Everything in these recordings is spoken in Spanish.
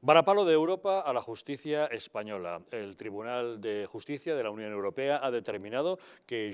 Varapalo de Europa a la justicia española. El Tribunal de Justicia de la Unión Europea ha determinado que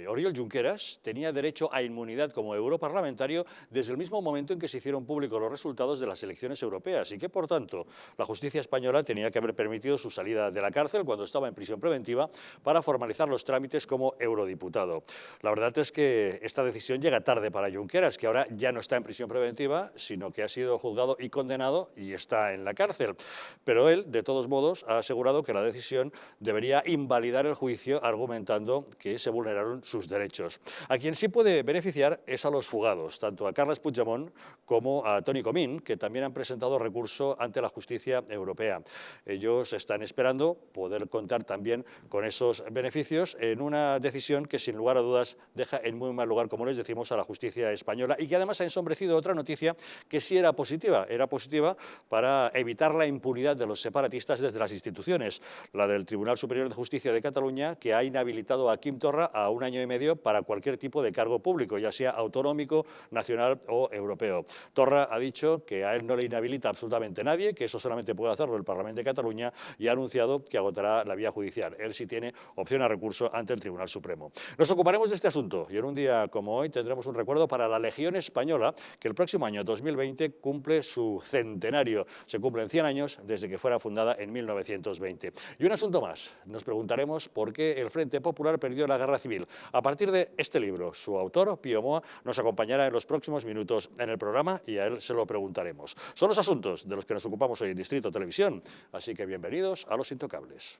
Oriol Junqueras tenía derecho a inmunidad como europarlamentario desde el mismo momento en que se hicieron públicos los resultados de las elecciones europeas y que, por tanto, la justicia española tenía que haber permitido su salida de la cárcel cuando estaba en prisión preventiva para formalizar los trámites como eurodiputado. La verdad es que esta decisión llega tarde para Junqueras, que ahora ya no está en prisión preventiva, sino que ha sido juzgado y condenado y está en la cárcel. Pero él, de todos modos, ha asegurado que la decisión debería invalidar el juicio, argumentando que se vulneraron sus derechos. A quien sí puede beneficiar es a los fugados, tanto a Carles Puigdemont como a Toni Comín, que también han presentado recurso ante la justicia europea. Ellos están esperando poder contar también con esos beneficios en una decisión que, sin lugar a dudas, deja en muy mal lugar, como les decimos, a la justicia española y que además ha ensombrecido otra noticia que sí era positiva para evitar la impunidad de los separatistas desde las instituciones, la del Tribunal Superior de Justicia de Cataluña, que ha inhabilitado a Quim Torra a 1 año y medio para cualquier tipo de cargo público, ya sea autonómico, nacional o europeo. Torra ha dicho que a él no le inhabilita absolutamente nadie, que eso solamente puede hacerlo el Parlamento de Cataluña, y ha anunciado que agotará la vía judicial. Él sí tiene opción a recurso ante el Tribunal Supremo. Nos ocuparemos de este asunto y en un día como hoy tendremos un recuerdo para la Legión Española, que el próximo año 2020 cumple su centenario. Se cumplen 100 años desde que fuera fundada en 1920. Y un asunto más, nos preguntaremos por qué el Frente Popular perdió la guerra civil. A partir de este libro, su autor, Pío Moa, nos acompañará en los próximos minutos en el programa y a él se lo preguntaremos. Son los asuntos de los que nos ocupamos hoy en Distrito Televisión, así que bienvenidos a Los Intocables.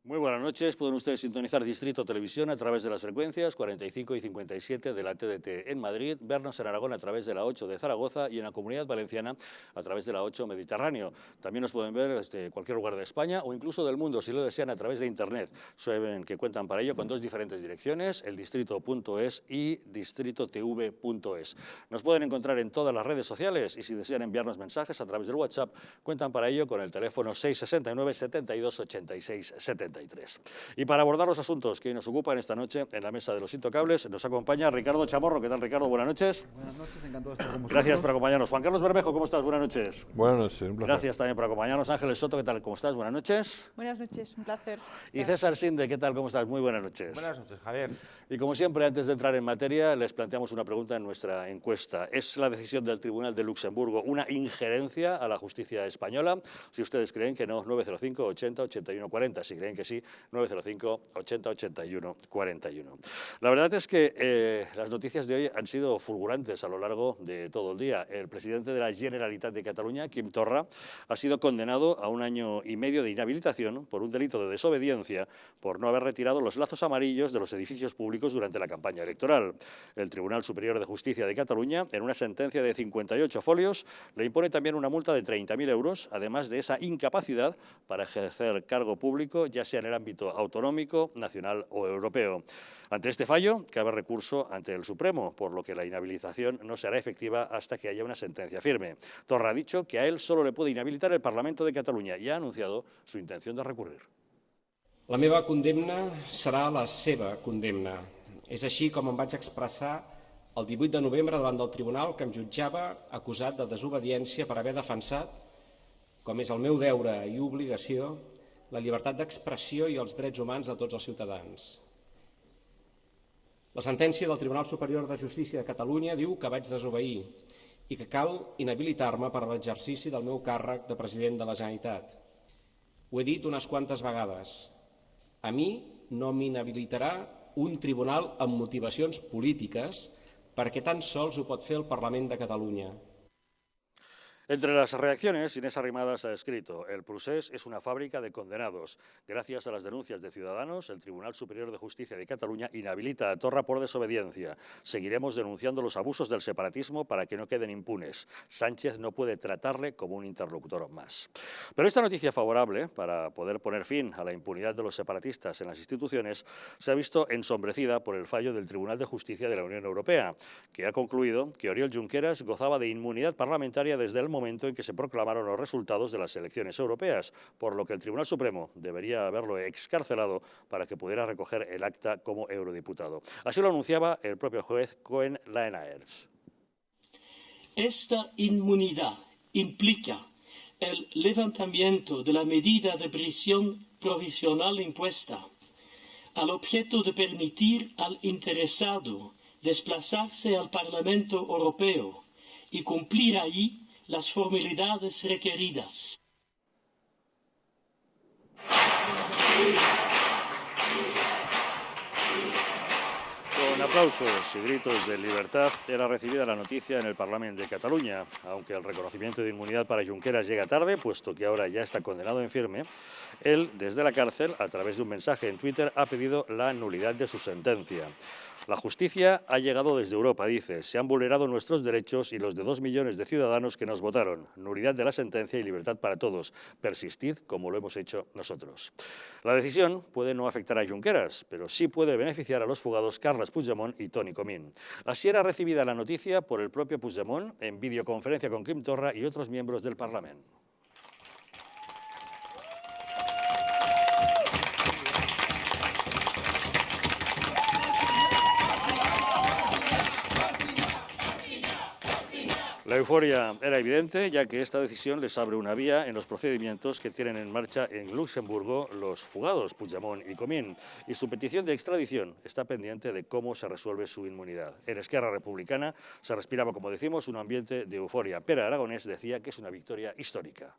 Muy buenas noches, pueden ustedes sintonizar Distrito Televisión a través de las frecuencias 45 y 57 de la TDT en Madrid, vernos en Aragón a través de la 8 de Zaragoza y en la Comunidad Valenciana a través de la 8 Mediterráneo. También nos pueden ver desde cualquier lugar de España o incluso del mundo, si lo desean, a través de Internet. Saben que cuentan para ello con dos diferentes direcciones, eldistrito.es y distritotv.es. Nos pueden encontrar en todas las redes sociales y si desean enviarnos mensajes a través del WhatsApp, cuentan para ello con el teléfono 669 72 86 73. Y para abordar los asuntos que nos ocupan esta noche en la mesa de Los Intocables, nos acompaña Ricardo Chamorro. ¿Qué tal, Ricardo? Buenas noches. Buenas noches, encantado de estar con vosotros. Gracias por acompañarnos. Juan Carlos Bermejo, ¿cómo estás? Buenas noches. Buenas noches, un placer. Gracias también por acompañarnos. Ángeles Soto, ¿qué tal? ¿Cómo estás? Buenas noches. Buenas noches, un placer. Y César Sinde, ¿qué tal? ¿Cómo estás? Muy buenas noches. Buenas noches, Javier. Y como siempre, antes de entrar en materia, les planteamos una pregunta en nuestra encuesta. ¿Es la decisión del Tribunal de Luxemburgo una injerencia a la justicia española? Si ustedes creen que no, 905 80 81 40. Si creen que sí, 905 80 81 41. La verdad es que las noticias de hoy han sido fulgurantes a lo largo de todo el día. El presidente de la Generalitat de Cataluña, Quim Torra, ha sido condenado a 1 año y medio de inhabilitación por un delito de desobediencia por no haber retirado los lazos amarillos de los edificios públicos durante la campaña electoral. El Tribunal Superior de Justicia de Cataluña, en una sentencia de 58 folios, le impone también una multa de 30.000 euros, además de esa incapacidad para ejercer cargo público, ya sea en el ámbito autonómico, nacional o europeo. Ante este fallo, cabe recurso ante el Supremo, por lo que la inhabilitación no será efectiva hasta que haya una sentencia firme. Torra ha dicho que a él solo le puede inhabilitar el Parlamento de Cataluña y ha anunciado su intención de recurrir. La meva condemna serà la seva condemna. És així com em vaig expressar el 18 de novembre davant del tribunal que em jutjava acusat de desobediència per haver defensat, com és el meu deure i obligació, la llibertat d'expressió i els drets humans de tots els ciutadans. La sentència del Tribunal Superior de Justícia de Catalunya diu que vaig desobeir i que cal inhabilitar-me per a l'exercici del meu càrrec de president de la Generalitat. Ho he dit unes quantes vegades. A mi no m'inhabilitarà un tribunal amb motivacions polítiques perquè tan sols ho pot fer el Parlament de Catalunya. Entre las reacciones, Inés Arrimadas ha escrito: el procés es una fábrica de condenados. Gracias a las denuncias de ciudadanos, el Tribunal Superior de Justicia de Cataluña inhabilita a Torra por desobediencia. Seguiremos denunciando los abusos del separatismo para que no queden impunes. Sánchez no puede tratarle como un interlocutor más. Pero esta noticia favorable para poder poner fin a la impunidad de los separatistas en las instituciones se ha visto ensombrecida por el fallo del Tribunal de Justicia de la Unión Europea, que ha concluido que Oriol Junqueras gozaba de inmunidad parlamentaria desde el momento en que se proclamaron los resultados de las elecciones europeas, por lo que el Tribunal Supremo debería haberlo excarcelado para que pudiera recoger el acta como eurodiputado. Así lo anunciaba el propio juez Koen Lenaerts. Esta inmunidad implica el levantamiento de la medida de prisión provisional impuesta, al objeto de permitir al interesado desplazarse al Parlamento Europeo y cumplir allí las formalidades requeridas. Con aplausos y gritos de libertad era recibida la noticia en el Parlamento de Cataluña, aunque el reconocimiento de inmunidad para Junqueras llega tarde, puesto que ahora ya está condenado en firme. Él, desde la cárcel, a través de un mensaje en Twitter, ha pedido la nulidad de su sentencia. La justicia ha llegado desde Europa, dice. Se han vulnerado nuestros derechos y los de 2 millones de ciudadanos que nos votaron. Nulidad de la sentencia y libertad para todos. Persistid como lo hemos hecho nosotros. La decisión puede no afectar a Junqueras, pero sí puede beneficiar a los fugados Carles Puigdemont y Toni Comín. Así era recibida la noticia por el propio Puigdemont en videoconferencia con Quim Torra y otros miembros del Parlamento. La euforia era evidente, ya que esta decisión les abre una vía en los procedimientos que tienen en marcha en Luxemburgo los fugados Puigdemont y Comín, y su petición de extradición está pendiente de cómo se resuelve su inmunidad. En Esquerra Republicana se respiraba, como decimos, un ambiente de euforia. Pere Aragonés decía que es una victoria histórica.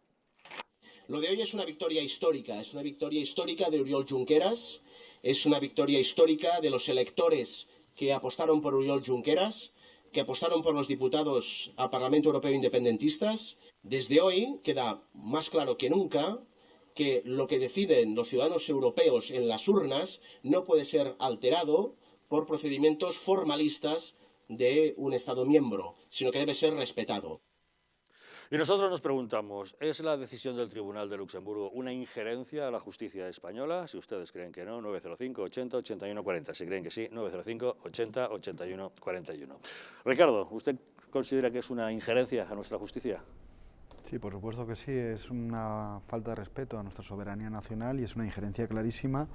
Lo de hoy es una victoria histórica de Oriol Junqueras, es una victoria histórica de los electores que apostaron por Oriol Junqueras, que apostaron por los diputados al Parlamento Europeo independentistas. Desde hoy queda más claro que nunca que lo que deciden los ciudadanos europeos en las urnas no puede ser alterado por procedimientos formalistas de un Estado miembro, sino que debe ser respetado. Y nosotros nos preguntamos, ¿es la decisión del Tribunal de Luxemburgo una injerencia a la justicia española? Si ustedes creen que no, 905 80 81 40. Si creen que sí, 905 80 81 41. Ricardo, ¿usted considera que es una injerencia a nuestra justicia? Sí, por supuesto que sí, es una falta de respeto a nuestra soberanía nacional y es una injerencia clarísima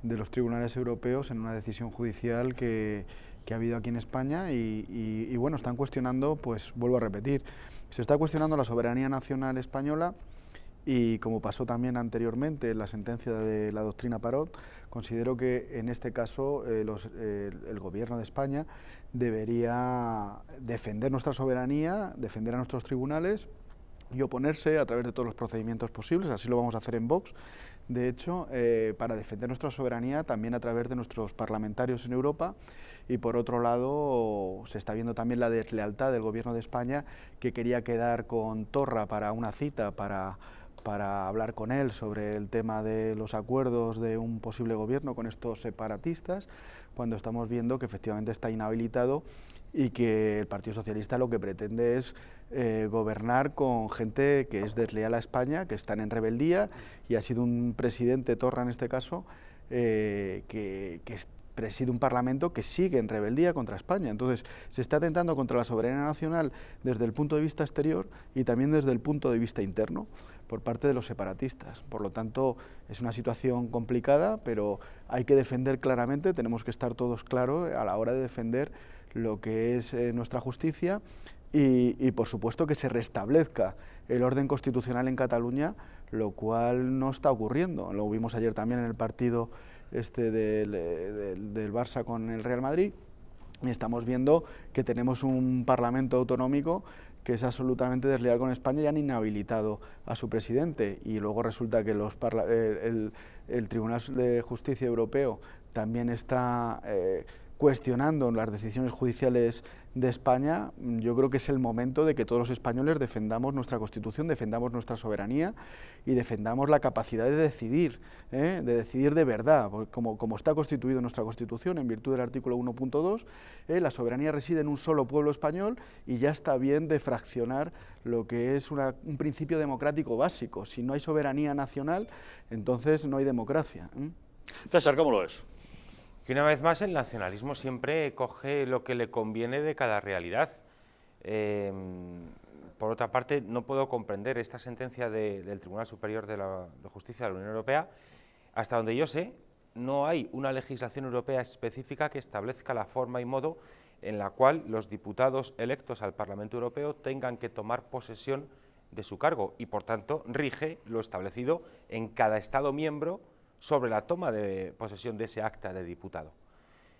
de los tribunales europeos en una decisión judicial que ha habido aquí en España y bueno, están cuestionando, pues vuelvo a repetir, se está cuestionando la soberanía nacional española y como pasó también anteriormente en la sentencia de la doctrina Parot, considero que en este caso el Gobierno de España debería defender nuestra soberanía, defender a nuestros tribunales y oponerse a través de todos los procedimientos posibles, así lo vamos a hacer en Vox, de hecho, para defender nuestra soberanía también a través de nuestros parlamentarios en Europa. Y por otro lado, se está viendo también la deslealtad del Gobierno de España, que quería quedar con Torra para una cita, para hablar con él sobre el tema de los acuerdos de un posible gobierno con estos separatistas, cuando estamos viendo que efectivamente está inhabilitado y que el Partido Socialista lo que pretende es gobernar con gente que es desleal a España, que están en rebeldía, y ha sido un presidente, Torra en este caso, que preside un Parlamento que sigue en rebeldía contra España. Entonces, se está atentando contra la soberanía nacional desde el punto de vista exterior y también desde el punto de vista interno por parte de los separatistas. Por lo tanto, es una situación complicada, pero hay que defender claramente, tenemos que estar todos claros a la hora de defender lo que es nuestra justicia y por supuesto que se restablezca el orden constitucional en Cataluña, lo cual no está ocurriendo. Lo vimos ayer también en el partido del Barça con el Real Madrid, y estamos viendo que tenemos un Parlamento autonómico que es absolutamente desleal con España y han inhabilitado a su presidente, y luego resulta que el Tribunal de Justicia Europeo también está cuestionando las decisiones judiciales de España, yo creo que es el momento de que todos los españoles defendamos nuestra Constitución, defendamos nuestra soberanía y defendamos la capacidad de decidir de verdad, porque como está constituido nuestra Constitución en virtud del artículo 1.2, la soberanía reside en un solo pueblo español y ya está bien de fraccionar lo que es un principio democrático básico. Si no hay soberanía nacional, entonces no hay democracia. César, ¿cómo lo es? Que una vez más el nacionalismo siempre coge lo que le conviene de cada realidad. Por otra parte, no puedo comprender esta sentencia del Tribunal Superior de Justicia de la Unión Europea. Hasta donde yo sé, no hay una legislación europea específica que establezca la forma y modo en la cual los diputados electos al Parlamento Europeo tengan que tomar posesión de su cargo y, por tanto, rige lo establecido en cada Estado miembro sobre la toma de posesión de ese acta de diputado.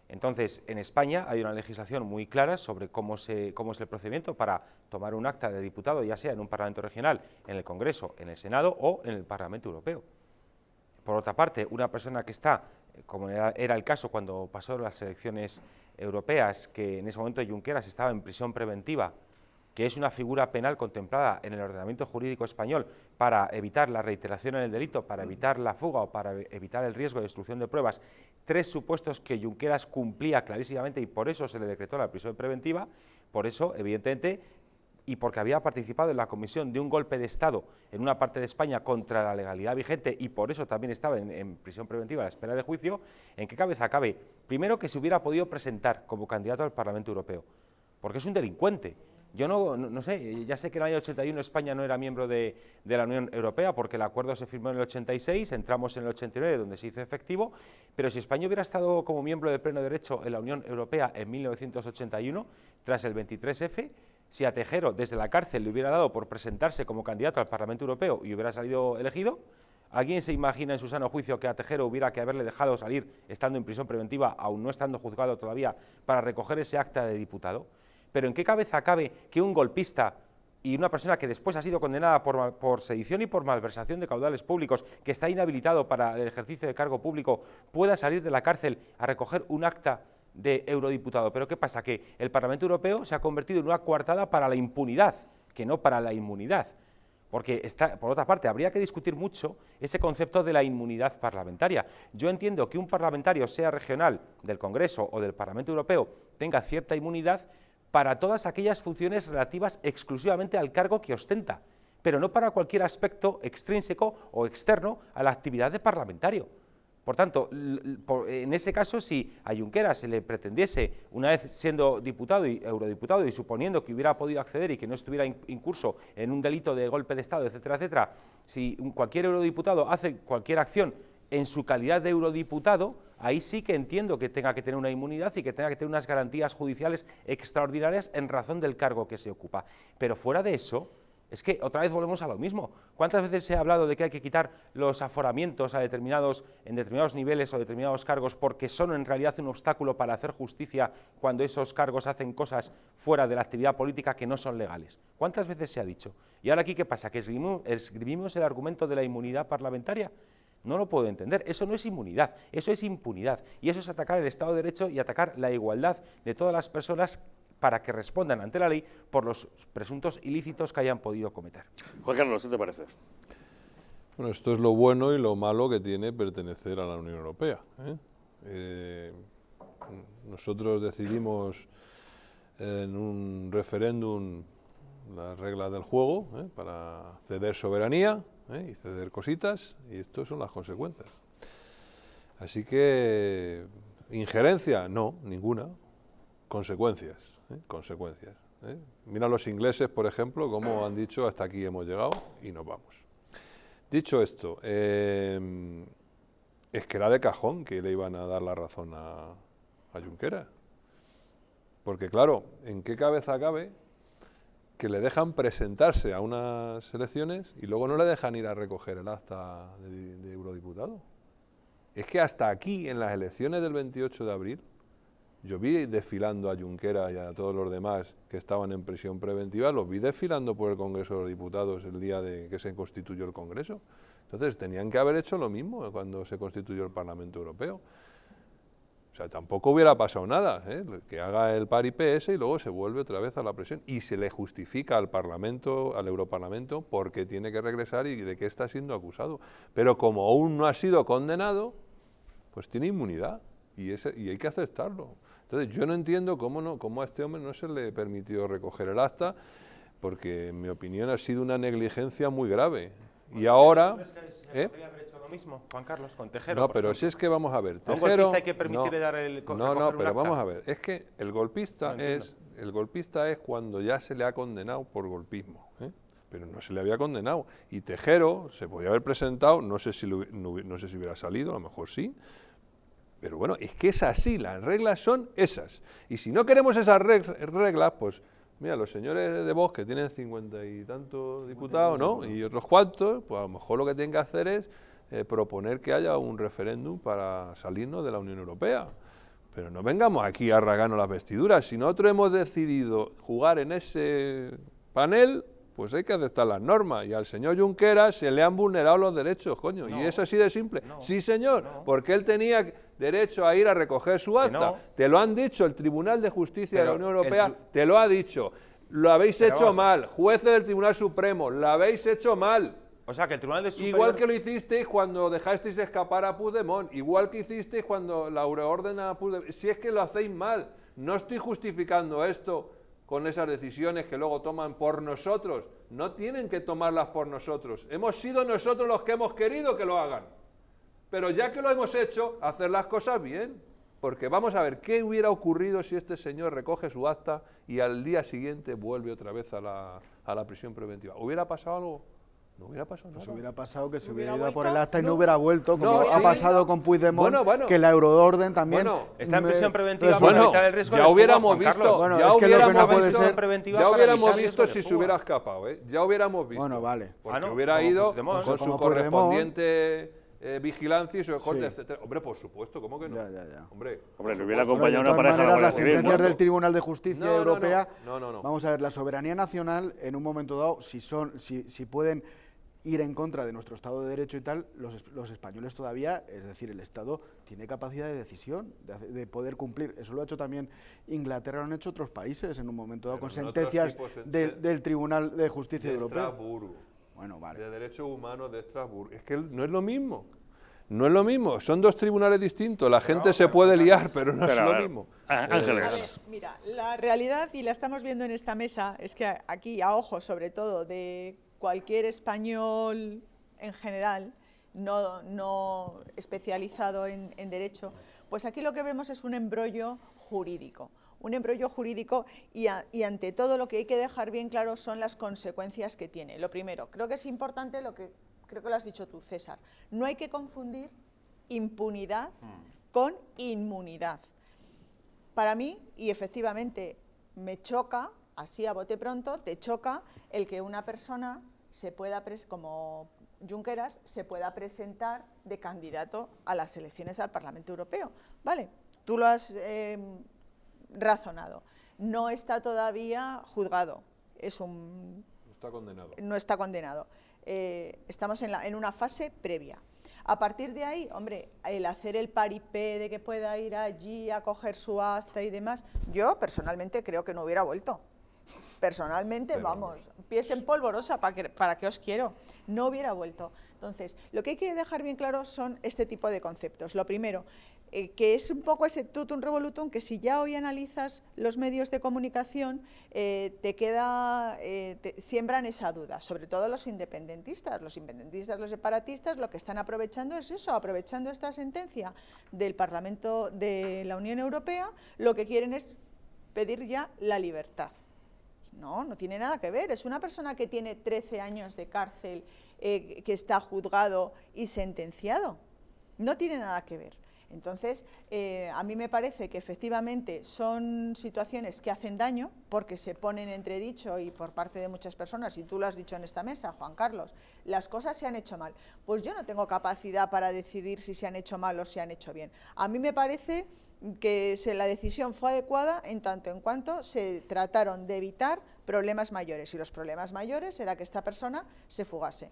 Entonces, en España hay una legislación muy clara sobre cómo es el procedimiento para tomar un acta de diputado, ya sea en un Parlamento regional, en el Congreso, en el Senado o en el Parlamento Europeo. Por otra parte, una persona que está, como era el caso cuando pasó las elecciones europeas, que en ese momento Junqueras estaba en prisión preventiva, que es una figura penal contemplada en el ordenamiento jurídico español para evitar la reiteración en el delito, para evitar la fuga o para evitar el riesgo de destrucción de pruebas, 3 supuestos que Junqueras cumplía clarísimamente y por eso se le decretó la prisión preventiva, por eso, evidentemente, y porque había participado en la comisión de un golpe de Estado en una parte de España contra la legalidad vigente y por eso también estaba en prisión preventiva a la espera de juicio, ¿en qué cabeza cabe? Primero, que se hubiera podido presentar como candidato al Parlamento Europeo, porque es un delincuente. Yo no sé, ya sé que en el año 81 España no era miembro de la Unión Europea porque el acuerdo se firmó en el 86, entramos en el 89 donde se hizo efectivo, pero si España hubiera estado como miembro de pleno derecho en la Unión Europea en 1981, tras el 23F, si a Tejero desde la cárcel le hubiera dado por presentarse como candidato al Parlamento Europeo y hubiera salido elegido, ¿alguien se imagina en su sano juicio que a Tejero hubiera que haberle dejado salir estando en prisión preventiva, aún no estando juzgado todavía, para recoger ese acta de diputado? Pero ¿en qué cabeza cabe que un golpista y una persona que después ha sido condenada por sedición y por malversación de caudales públicos, que está inhabilitado para el ejercicio de cargo público, pueda salir de la cárcel a recoger un acta de eurodiputado? ¿Pero qué pasa? Que el Parlamento Europeo se ha convertido en una coartada para la impunidad, que no para la inmunidad. Porque, por otra parte, habría que discutir mucho ese concepto de la inmunidad parlamentaria. Yo entiendo que un parlamentario, sea regional, del Congreso o del Parlamento Europeo, tenga cierta inmunidad para todas aquellas funciones relativas exclusivamente al cargo que ostenta, pero no para cualquier aspecto extrínseco o externo a la actividad de parlamentario. Por tanto, en ese caso, si a Junqueras se le pretendiese, una vez siendo diputado y eurodiputado y suponiendo que hubiera podido acceder y que no estuviera incurso en un delito de golpe de Estado, etcétera, etcétera, si cualquier eurodiputado hace cualquier acción en su calidad de eurodiputado, ahí sí que entiendo que tenga que tener una inmunidad y que tenga que tener unas garantías judiciales extraordinarias en razón del cargo que se ocupa. Pero fuera de eso, es que otra vez volvemos a lo mismo. ¿Cuántas veces se ha hablado de que hay que quitar los aforamientos en determinados niveles o determinados cargos porque son en realidad un obstáculo para hacer justicia cuando esos cargos hacen cosas fuera de la actividad política que no son legales? ¿Cuántas veces se ha dicho? ¿Y ahora aquí qué pasa? ¿Que escribimos el argumento de la inmunidad parlamentaria? No lo puedo entender. Eso no es inmunidad, eso es impunidad. Y eso es atacar el Estado de Derecho y atacar la igualdad de todas las personas para que respondan ante la ley por los presuntos ilícitos que hayan podido cometer. Juan Carlos, ¿qué te parece? Bueno, esto es lo bueno y lo malo que tiene pertenecer a la Unión Europea. Nosotros decidimos en un referéndum las reglas del juego para ceder soberanía y ceder cositas, y estas son las consecuencias. Así que, injerencia, no, ninguna. Consecuencias, consecuencias. Mira los ingleses, por ejemplo, cómo han dicho hasta aquí hemos llegado y nos vamos. Dicho esto, es que era de cajón que le iban a dar la razón a Junqueras. Porque claro, ¿en qué cabeza cabe que le dejan presentarse a unas elecciones y luego no le dejan ir a recoger el acta de eurodiputado? Es que hasta aquí, en las elecciones del 28 de abril, yo vi desfilando a Junqueras y a todos los demás que estaban en prisión preventiva, los vi desfilando por el Congreso de los Diputados el día de que se constituyó el Congreso. Entonces, tenían que haber hecho lo mismo cuando se constituyó el Parlamento Europeo. O sea, tampoco hubiera pasado nada, que haga el paripé ese y luego se vuelve otra vez a la presión. Y se le justifica al Parlamento, al Europarlamento, porque tiene que regresar y de qué está siendo acusado. Pero como aún no ha sido condenado, pues tiene inmunidad y hay que aceptarlo. Entonces yo no entiendo cómo a este hombre no se le permitió recoger el acta, porque en mi opinión ha sido una negligencia muy grave. Y ahora... ¿Se podría haber hecho lo mismo, Juan Carlos, con Tejero? No, pero si es que vamos a ver, ¿A un Tejero... golpista hay que permitirle dar el No, pero vamos a ver, es que el golpista es cuando ya se le ha condenado por golpismo, pero no se le había condenado. Y Tejero se podía haber presentado, no sé si hubiera salido, a lo mejor sí, pero bueno, es que es así, las reglas son esas. Y si no queremos esas reglas, pues... Mira, los señores de Vox que tienen 50 y tantos diputados, ¿no? Y otros cuantos, pues a lo mejor lo que tienen que hacer es proponer que haya un referéndum para salirnos de la Unión Europea. Pero no vengamos aquí a rasgarnos las vestiduras. Si nosotros hemos decidido jugar en ese panel, pues hay que aceptar las normas. Y al señor Junqueras se le han vulnerado los derechos, coño. No, y es así de simple. No, sí, señor, no. Porque él tenía derecho a ir a recoger su acta. No. Te lo han dicho, el Tribunal de Justicia de la Unión Europea te lo ha dicho. Lo habéis hecho mal. Jueces del Tribunal Supremo, lo habéis hecho mal. O sea, que el Tribunal de Superior... Igual que lo hicisteis cuando dejasteis escapar a Puigdemont, igual que hicisteis cuando la euroorden a Puigdemont. Si es que lo hacéis mal, no estoy justificando esto con esas decisiones que luego toman por nosotros. No tienen que tomarlas por nosotros. Hemos sido nosotros los que hemos querido que lo hagan. Pero ya que lo hemos hecho, hacer las cosas bien. Porque vamos a ver, ¿qué hubiera ocurrido si este señor recoge su acta y al día siguiente vuelve otra vez a la prisión preventiva? ¿Hubiera pasado algo? No hubiera pasado nada. Pues hubiera pasado que se hubiera ido a por el acta y no hubiera vuelto, como ha pasado con Puigdemont, que la euroorden también... está en prisión preventiva para evitar el riesgo de fuga, hubiéramos visto, bueno, ya es que lo que no hubiéramos puede ya hubiéramos visto si se hubiera escapado, ya hubiéramos visto. Bueno, vale. Porque hubiera ido con su correspondiente vigilancia y su escolta, etcétera. Hombre, por supuesto, ¿cómo que no? Ya. Hombre, le hubiera acompañado una pareja de las sentencias del Tribunal de Justicia Europea. No. Vamos a ver, la soberanía nacional, en un momento dado, si pueden ir en contra de nuestro Estado de Derecho y tal, los españoles todavía, es decir, el Estado tiene capacidad de decisión, de poder cumplir. Eso lo ha hecho también Inglaterra, lo han hecho otros países en un momento dado, con sentencias del Tribunal de Justicia Europeo. Bueno, vale. De Derechos Humanos de Estrasburgo. Es que no es lo mismo. No es lo mismo. Son dos tribunales distintos. La gente se puede liar, pero no es lo mismo. Ángeles. Mira, la realidad, y la estamos viendo en esta mesa, es que aquí, a ojos sobre todo de cualquier español en general, no especializado en derecho, pues aquí lo que vemos es un embrollo jurídico. Un embrollo jurídico y ante todo lo que hay que dejar bien claro son las consecuencias que tiene. Lo primero, creo que es importante creo que lo has dicho tú, César, no hay que confundir impunidad con inmunidad. Para mí, y efectivamente me choca, así a bote pronto, te choca el que una persona se pueda, como Junqueras, se pueda presentar de candidato a las elecciones al Parlamento Europeo. Vale, tú lo has razonado. No está todavía juzgado. No está condenado. No está condenado. Estamos en una fase previa. A partir de ahí, hombre, el hacer el paripé de que pueda ir allí a coger su acta y demás, yo personalmente creo que no hubiera vuelto. Personalmente, vamos, pies en polvorosa, ¿para qué os quiero? No hubiera vuelto. Entonces, lo que hay que dejar bien claro son este tipo de conceptos. Lo primero, que es un poco ese tutum revolutum, que si ya hoy analizas los medios de comunicación, siembran esa duda, sobre todo los independentistas, los separatistas, lo que están aprovechando es eso, aprovechando esta sentencia del Parlamento de la Unión Europea, lo que quieren es pedir ya la libertad. No tiene nada que ver, es una persona que tiene 13 años de cárcel, que está juzgado y sentenciado, no tiene nada que ver. Entonces, a mí me parece que efectivamente son situaciones que hacen daño porque se ponen en entredicho y por parte de muchas personas, y tú lo has dicho en esta mesa, Juan Carlos, las cosas se han hecho mal. Pues yo no tengo capacidad para decidir si se han hecho mal o se han hecho bien. A mí me parece que la decisión fue adecuada en tanto en cuanto se trataron de evitar problemas mayores, y los problemas mayores era que esta persona se fugase.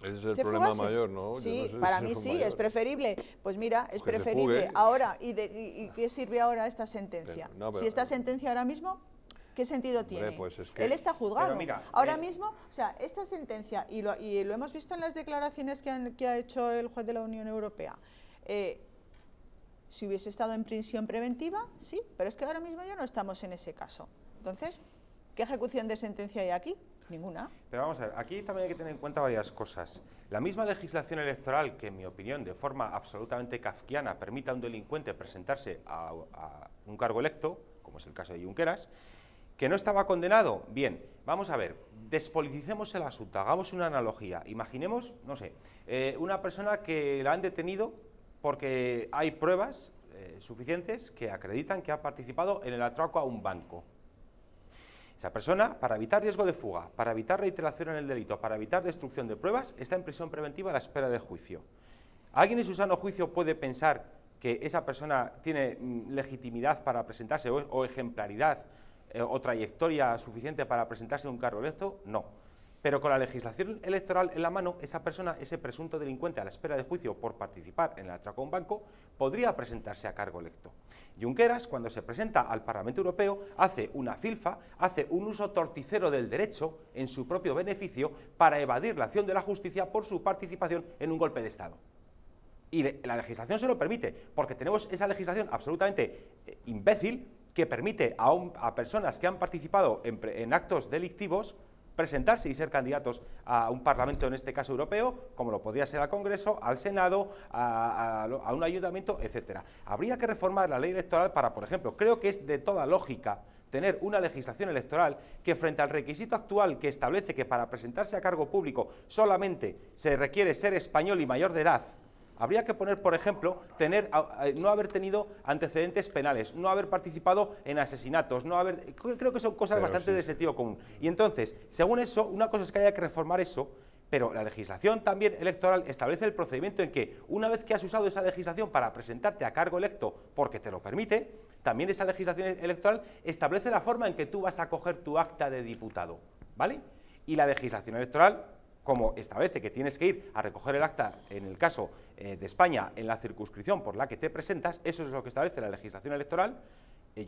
Ese es el se problema fugase. mayor, ¿no? Yo Sí, no sé para si mí es un sí, mayor. es preferible. Pues mira, es Que se preferible fugue. ahora. ¿Y qué sirve ahora esta sentencia? No, pero- Si esta sentencia ahora mismo, ¿qué sentido tiene? pues es que- Él está juzgado. Pero mira, ahora mismo, o sea, esta sentencia, y lo hemos visto en las declaraciones que ha hecho el juez de la Unión Europea, si hubiese estado en prisión preventiva, sí, pero es que ahora mismo ya no estamos en ese caso. Entonces, ¿qué ejecución de sentencia hay aquí? Ninguna. Pero vamos a ver, aquí también hay que tener en cuenta varias cosas. La misma legislación electoral que, en mi opinión, de forma absolutamente kafkiana, permite a un delincuente presentarse a un cargo electo, como es el caso de Junqueras, que no estaba condenado. Bien, vamos a ver, despoliticemos el asunto, hagamos una analogía. Imaginemos, no sé, una persona que la han detenido porque hay pruebas suficientes que acreditan que ha participado en el atraco a un banco. Esa persona, para evitar riesgo de fuga, para evitar reiteración en el delito, para evitar destrucción de pruebas, está en prisión preventiva a la espera de juicio. ¿Alguien en su sano juicio puede pensar que esa persona tiene legitimidad para presentarse o ejemplaridad o trayectoria suficiente para presentarse a un cargo electo? No. Pero con la legislación electoral en la mano, esa persona, ese presunto delincuente a la espera de juicio por participar en el atraco a un banco, podría presentarse a cargo electo. Junqueras, cuando se presenta al Parlamento Europeo, hace una filfa, hace un uso torticero del derecho en su propio beneficio para evadir la acción de la justicia por su participación en un golpe de Estado. Y la legislación se lo permite, porque tenemos esa legislación absolutamente imbécil que permite a personas que han participado en actos delictivos presentarse y ser candidatos a un Parlamento, en este caso europeo, como lo podría ser al Congreso, al Senado, a un ayuntamiento, etcétera. Habría que reformar la ley electoral para, por ejemplo, creo que es de toda lógica tener una legislación electoral que, frente al requisito actual que establece que para presentarse a cargo público solamente se requiere ser español y mayor de edad, habría que poner, por ejemplo, no haber tenido antecedentes penales, no haber participado en asesinatos, creo que son cosas bastante de sentido común. Y entonces, según eso, una cosa es que haya que reformar eso, pero la legislación también electoral establece el procedimiento en que, una vez que has usado esa legislación para presentarte a cargo electo porque te lo permite, también esa legislación electoral establece la forma en que tú vas a coger tu acta de diputado, ¿vale? Y la legislación electoral, como establece que tienes que ir a recoger el acta, en el caso de España, en la circunscripción por la que te presentas, eso es lo que establece la legislación electoral.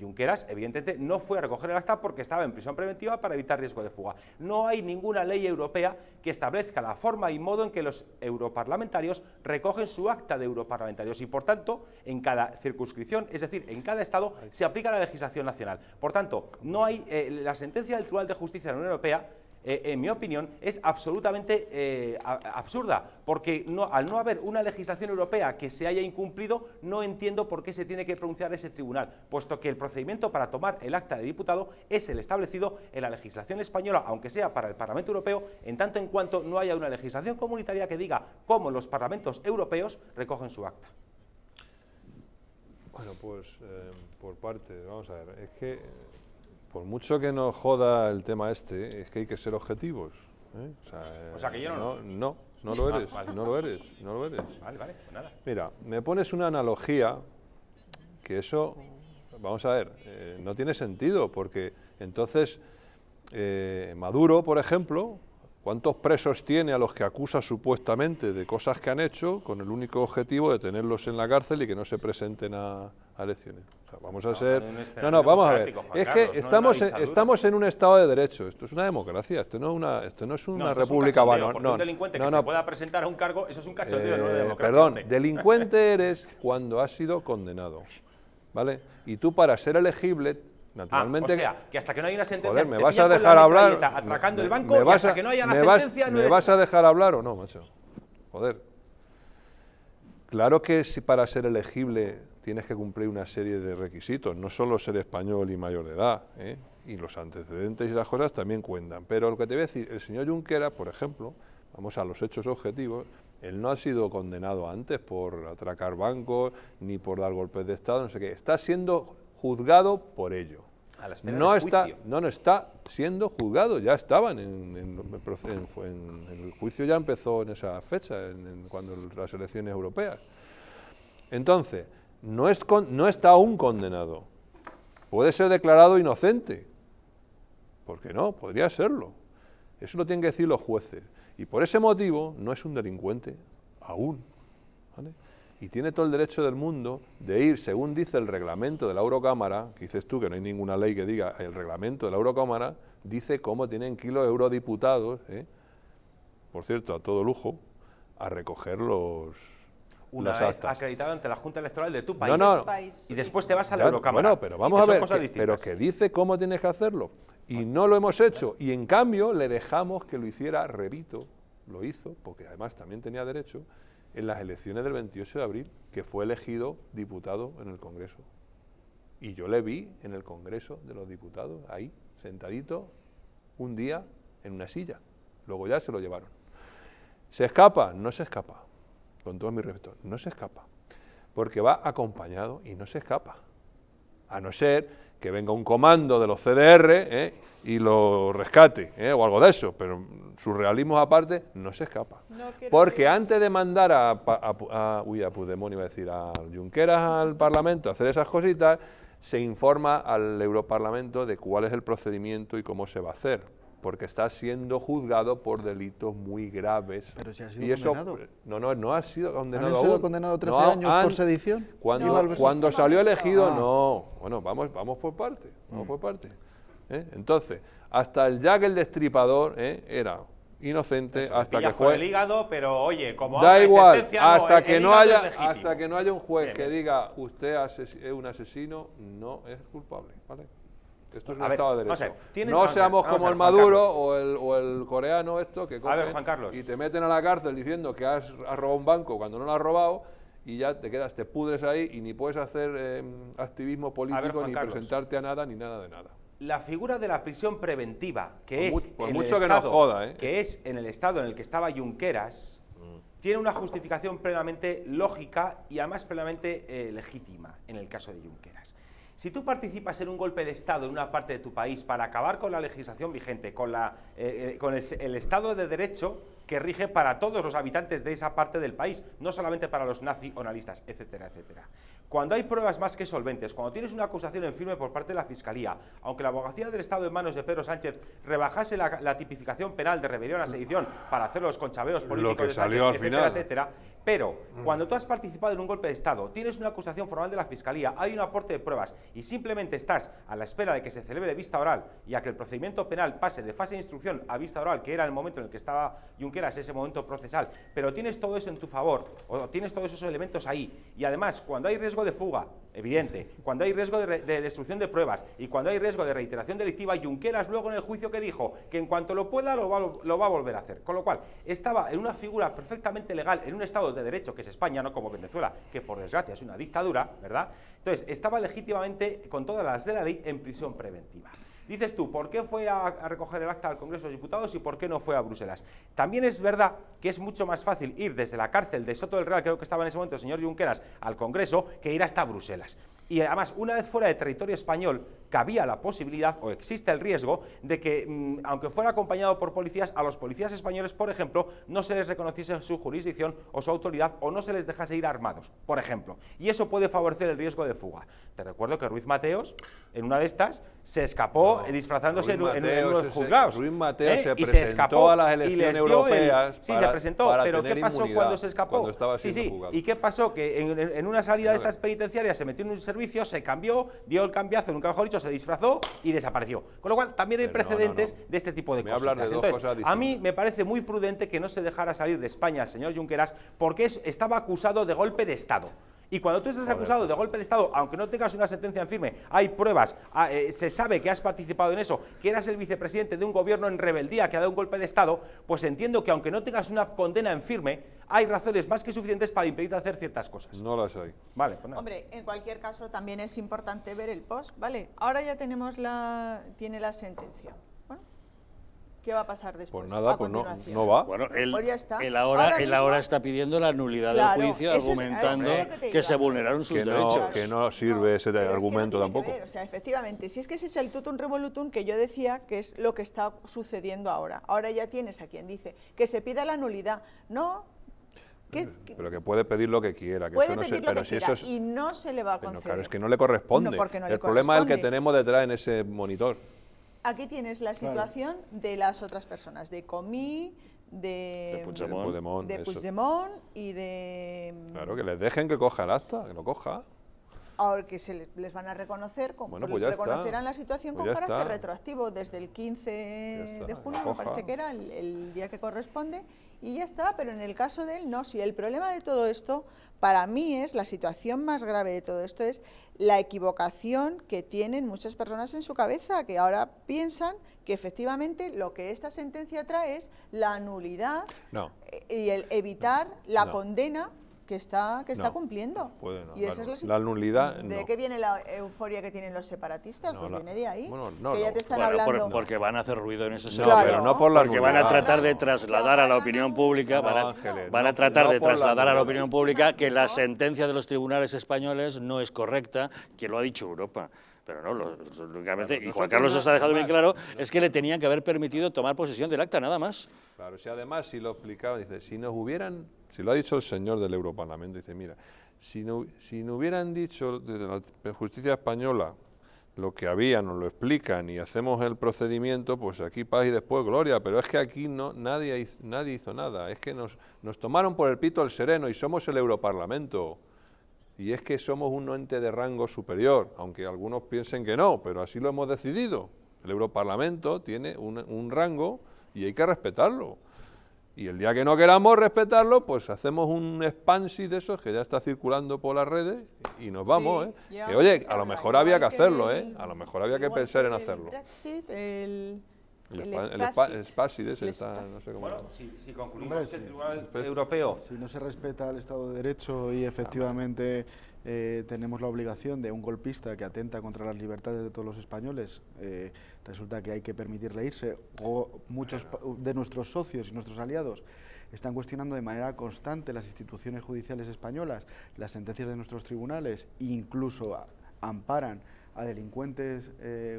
Junqueras, evidentemente, no fue a recoger el acta porque estaba en prisión preventiva para evitar riesgo de fuga. No hay ninguna ley europea que establezca la forma y modo en que los europarlamentarios recogen su acta de europarlamentarios y, por tanto, en cada circunscripción, es decir, en cada estado, se aplica la legislación nacional. Por tanto, no hay la sentencia del Tribunal de Justicia de la Unión Europea, en mi opinión, es absolutamente absurda, porque al no haber una legislación europea que se haya incumplido, no entiendo por qué se tiene que pronunciar ese tribunal, puesto que el procedimiento para tomar el acta de diputado es el establecido en la legislación española, aunque sea para el Parlamento Europeo, en tanto en cuanto no haya una legislación comunitaria que diga cómo los parlamentos europeos recogen su acta. Bueno, pues por parte, vamos a ver, es que por mucho que nos joda el tema este, es que hay que ser objetivos. O sea, que yo no lo eres, vale. no lo eres. Vale, pues nada. Mira, me pones una analogía que eso, vamos a ver, no tiene sentido, porque entonces Maduro, por ejemplo, ¿cuántos presos tiene a los que acusa supuestamente de cosas que han hecho con el único objetivo de tenerlos en la cárcel y que no se presenten a elecciones? O sea, vamos a ser... No, vamos a ver. Es que estamos en un Estado de Derecho. Esto es una democracia. Esto no es una república banana. No, un delincuente que se pueda presentar a un cargo, eso es un cachondeo, no de democracia. Perdón, delincuente eres cuando has sido condenado, ¿vale? Y tú, para ser elegible, naturalmente... o sea, que hasta que no hay una sentencia... Joder, ¿me vas a dejar hablar? Atracando el banco, y hasta que no haya una sentencia... ¿Me vas a dejar hablar o no, macho? Joder. Claro que si para ser elegible tienes que cumplir una serie de requisitos, no solo ser español y mayor de edad, y los antecedentes y las cosas también cuentan. Pero lo que te voy a decir, el señor Junqueras, por ejemplo, vamos a los hechos objetivos, él no ha sido condenado antes por atracar bancos, ni por dar golpes de Estado, no sé qué. Está siendo juzgado por ello. A la espera No del está, juicio. no está siendo juzgado, ya estaban en el juicio, ya empezó en esa fecha, cuando las elecciones europeas. Entonces, no está aún condenado, puede ser declarado inocente, ¿por qué no? Podría serlo, Eso lo tienen que decir los jueces. Y por ese motivo no es un delincuente aún, ¿vale? Y tiene todo el derecho del mundo de ir, según dice el reglamento de la Eurocámara, que dices tú que no hay ninguna ley que diga, el reglamento de la Eurocámara dice cómo tienen que ir los eurodiputados, por cierto, a todo lujo, a recoger una las vez actas. acreditado ante la Junta Electoral de tu país. No. Y después te vas a la Ya, Eurocámara. bueno, pero vamos y a son ver, cosas pero distintas. que dice cómo tienes que hacerlo. Y no lo hemos hecho. Y en cambio le dejamos que lo hiciera Revito, lo hizo, porque además también tenía derecho, en las elecciones del 28 de abril, que fue elegido diputado en el Congreso. Y yo le vi en el Congreso de los Diputados, ahí, sentadito, un día en una silla. Luego ya se lo llevaron. ¿Se escapa? No se escapa. Con todo mi respeto, no se escapa. Porque va acompañado y no se escapa. A no ser que venga un comando de los CDR y lo rescate, o algo de eso, pero surrealismos aparte, no se escapa. Porque antes de mandar a Puigdemont, iba a decir, a Junqueras al Parlamento a hacer esas cositas, se informa al Europarlamento de cuál es el procedimiento y cómo se va a hacer, porque está siendo juzgado por delitos muy graves. Pero si ha sido y eso, condenado. no ha sido condenado ¿No ha aún. sido condenado 13 años por sedición? Cuando salió elegido, no. Bueno, vamos por parte, Entonces, hasta el Jack el Destripador era inocente, Eso, hasta pillas que por fue... el hígado, pero oye, como Da ahora hay igual, sentencia, hasta el que no hígado es haya legítimo. hasta que no haya un juez Bien, que bien. diga usted es un asesino, no es culpable, ¿vale? Esto es un A ver, Estado de vamos a Derecho. ver, No seamos vamos como a el ver, Juan Maduro o el coreano esto que A ver, cogen Juan Carlos. y te meten a la cárcel diciendo que has robado un banco cuando no lo has robado y ya te pudres ahí y ni puedes hacer activismo político, Juan ni Carlos. presentarte a nada, ni nada de nada. La figura de la prisión preventiva, que Por es por en mucho el que nos estado, joda, que es en el estado en el que estaba Junqueras, tiene una justificación plenamente lógica y además plenamente legítima en el caso de Junqueras. Si tú participas en un golpe de Estado en una parte de tu país para acabar con la legislación vigente, con el Estado de Derecho que rige para todos los habitantes de esa parte del país, no solamente para los nazi-onalistas, etcétera, etcétera. Cuando hay pruebas más que solventes, cuando tienes una acusación en firme por parte de la Fiscalía, aunque la Abogacía del Estado en manos de Pedro Sánchez rebajase la tipificación penal de rebelión a sedición para hacer los conchaveos políticos de Sánchez, etcétera, etcétera, pero cuando tú has participado en un golpe de Estado, tienes una acusación formal de la Fiscalía, hay un aporte de pruebas y simplemente estás a la espera de que se celebre vista oral y a que el procedimiento penal pase de fase de instrucción a vista oral, que era el momento en el que estaba Junqueras, ese momento procesal, pero tienes todo eso en tu favor, o tienes todos esos elementos ahí, y además, cuando hay riesgo de fuga, evidente, cuando hay riesgo de destrucción de pruebas y cuando hay riesgo de reiteración delictiva, Junqueras luego en el juicio que dijo que en cuanto lo pueda lo va a volver a hacer, con lo cual estaba en una figura perfectamente legal, en un Estado de Derecho, que es España, no como Venezuela, que por desgracia es una dictadura, ¿verdad? Entonces, estaba legítimamente, con todas las de la ley, en prisión preventiva. Dices tú, ¿por qué fue a recoger el acta al Congreso de los Diputados y por qué no fue a Bruselas? También es verdad que es mucho más fácil ir desde la cárcel de Soto del Real, creo que estaba en ese momento el señor Junqueras, al Congreso, que ir hasta Bruselas. Y además, una vez fuera de territorio español, cabía la posibilidad, o existe el riesgo, de que, aunque fuera acompañado por policías, a los policías españoles, por ejemplo, no se les reconociese su jurisdicción o su autoridad, o no se les dejase ir armados, por ejemplo. Y eso puede favorecer el riesgo de fuga. Te recuerdo que Ruiz Mateos, en una de estas, se escapó disfrazándose en unos juzgados. Ruiz Mateos se y presentó se escapó a las elecciones europeas. Sí, se presentó, pero ¿qué pasó cuando se escapó? Cuando estaba siendo juzgado. ¿Y qué pasó? Que en una salida de estas penitenciarias se metió en un servicio, se cambió, dio el cambiazo, nunca mejor dicho, se disfrazó y desapareció. Con lo cual, también hay precedentes de este tipo de cosas. Entonces, a mí me parece muy prudente que no se dejara salir de España al señor Junqueras porque estaba acusado de golpe de Estado. Y cuando tú estás acusado de golpe de Estado, aunque no tengas una sentencia en firme, hay pruebas, se sabe que has participado en eso, que eras el vicepresidente de un gobierno en rebeldía que ha dado un golpe de Estado, pues entiendo que aunque no tengas una condena en firme, hay razones más que suficientes para impedirte hacer ciertas cosas. No las hay. Vale, pues nada. Hombre, en cualquier caso también es importante ver el post, ¿vale? Ahora ya tiene la sentencia. Bueno, ¿qué va a pasar después? Pues nada, pues no va. Bueno, Pues ya está. él Ahora ahora mismo- está pidiendo la nulidad Claro, del juicio, eso es- argumentando eso es lo que te que se iba. vulneraron sus Que derechos. no sirve ese pero es que argumento no tiene que tampoco. ver, o sea, efectivamente, si es que ese es el totum revolutum que yo decía que es lo que está sucediendo ahora. Ahora ya tienes a quien dice que se pida la nulidad. No, Pero que puede pedir lo que quiera. Que puede eso no se- pedir lo pero que si quiera eso es- y no se le va a Bueno, conceder. claro, es que no le corresponde. No, porque no le el problema es el que corresponde. tenemos detrás en ese monitor. aquí tienes la situación de las otras personas, de Comín, de Puigdemont y de... Claro, que les dejen que coja el acta, que lo coja. Ahora que les van a reconocer, Bueno, pues ya reconocerán está. la situación Pues con ya carácter está. retroactivo desde el 15 de junio, me coja. parece que era el día que corresponde, y ya está, pero en el caso de él no. Si el problema de todo esto, para mí es, la situación más grave de todo esto es la equivocación que tienen muchas personas en su cabeza, que ahora piensan que efectivamente lo que esta sentencia trae es la nulidad y el evitar la condena que está cumpliendo. No, y esa es la nulidad. ¿De qué viene la euforia que tienen los separatistas? Pues viene de ahí. Bueno, ya te están hablando. Porque van a hacer ruido en ese sentido. sentido. Pero no por la porque van a tratar de trasladar a la opinión pública, van a tratar de trasladar a la opinión pública que la sentencia de los tribunales españoles no es correcta, que lo ha dicho Europa. Pero no, lógicamente, y Juan Carlos os ha dejado bien claro, es que le tenían que haber permitido tomar posesión del acta, nada más. Claro, si además, si lo explicaba, dice, si lo ha dicho el señor del Europarlamento, dice, mira, si no hubieran dicho desde la justicia española lo que había, nos lo explican y hacemos el procedimiento, pues aquí paz y después gloria, pero es que aquí nadie hizo nada, es que nos tomaron por el pito el sereno y somos el Europarlamento. Y es que somos un ente de rango superior, aunque algunos piensen que no, pero así lo hemos decidido. El Europarlamento tiene un rango y hay que respetarlo. Y el día que no queramos respetarlo, pues hacemos un expansi de esos que ya está circulando por las redes y nos vamos. Que, oye, a lo mejor había que hacerlo, a lo mejor había que pensar en hacerlo. El SPASI de ese está, no sé cómo. Bueno, si concluimos que el Tribunal Europeo... Si no se respeta el Estado de Derecho y efectivamente tenemos la obligación de un golpista que atenta contra las libertades de todos los españoles, resulta que hay que permitirle irse, o muchos de nuestros socios y nuestros aliados están cuestionando de manera constante las instituciones judiciales españolas, las sentencias de nuestros tribunales, e incluso amparan a delincuentes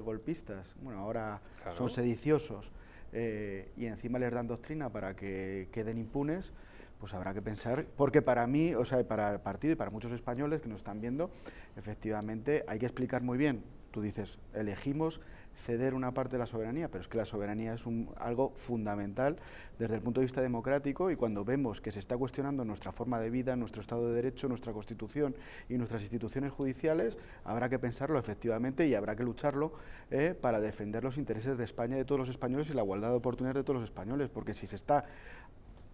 golpistas, bueno, ahora son sediciosos, y encima les dan doctrina para que queden impunes, pues habrá que pensar, porque para mí, o sea, para el partido y para muchos españoles que nos están viendo, efectivamente hay que explicar muy bien. Tú dices, elegimos ceder una parte de la soberanía, pero es que la soberanía es algo fundamental desde el punto de vista democrático, y cuando vemos que se está cuestionando nuestra forma de vida, nuestro Estado de Derecho, nuestra Constitución y nuestras instituciones judiciales, habrá que pensarlo efectivamente y habrá que lucharlo para defender los intereses de España y de todos los españoles y la igualdad de oportunidades de todos los españoles, porque si se está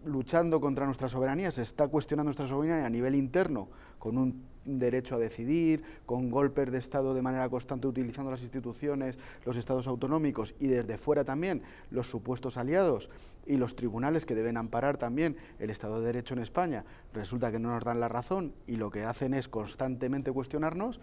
luchando contra nuestra soberanía, se está cuestionando nuestra soberanía a nivel interno, con un derecho a decidir, con golpes de Estado de manera constante utilizando las instituciones, los estados autonómicos, y desde fuera también los supuestos aliados y los tribunales que deben amparar también el Estado de Derecho en España, resulta que no nos dan la razón y lo que hacen es constantemente cuestionarnos.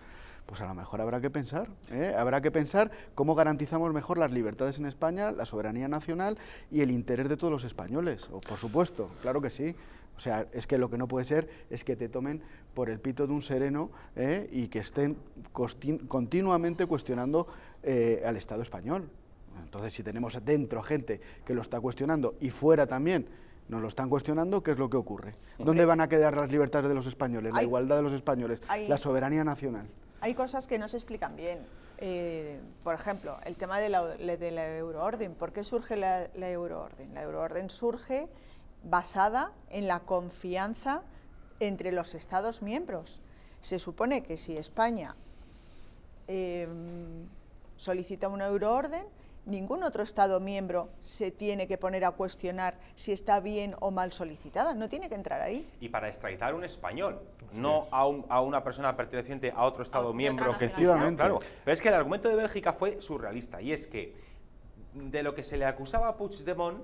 Pues a lo mejor habrá que pensar cómo garantizamos mejor las libertades en España, la soberanía nacional y el interés de todos los españoles. O, por supuesto, claro que sí. O sea, es que lo que no puede ser es que te tomen por el pito de un sereno y que estén continuamente cuestionando al Estado español. Entonces, si tenemos dentro gente que lo está cuestionando y fuera también nos lo están cuestionando, ¿qué es lo que ocurre? ¿Dónde van a quedar las libertades de los españoles, la igualdad de los españoles, la soberanía nacional? Hay cosas que no se explican bien. Por ejemplo, el tema de la euroorden. ¿Por qué surge la euroorden? La euroorden surge basada en la confianza entre los Estados miembros. Se supone que si España solicita una euroorden, ningún otro Estado miembro se tiene que poner a cuestionar si está bien o mal solicitada, no tiene que entrar ahí. Y para extraditar a un español, no a una persona perteneciente a otro Estado miembro. Efectivamente. Claro, pero es que el argumento de Bélgica fue surrealista, y es que de lo que se le acusaba a Puigdemont,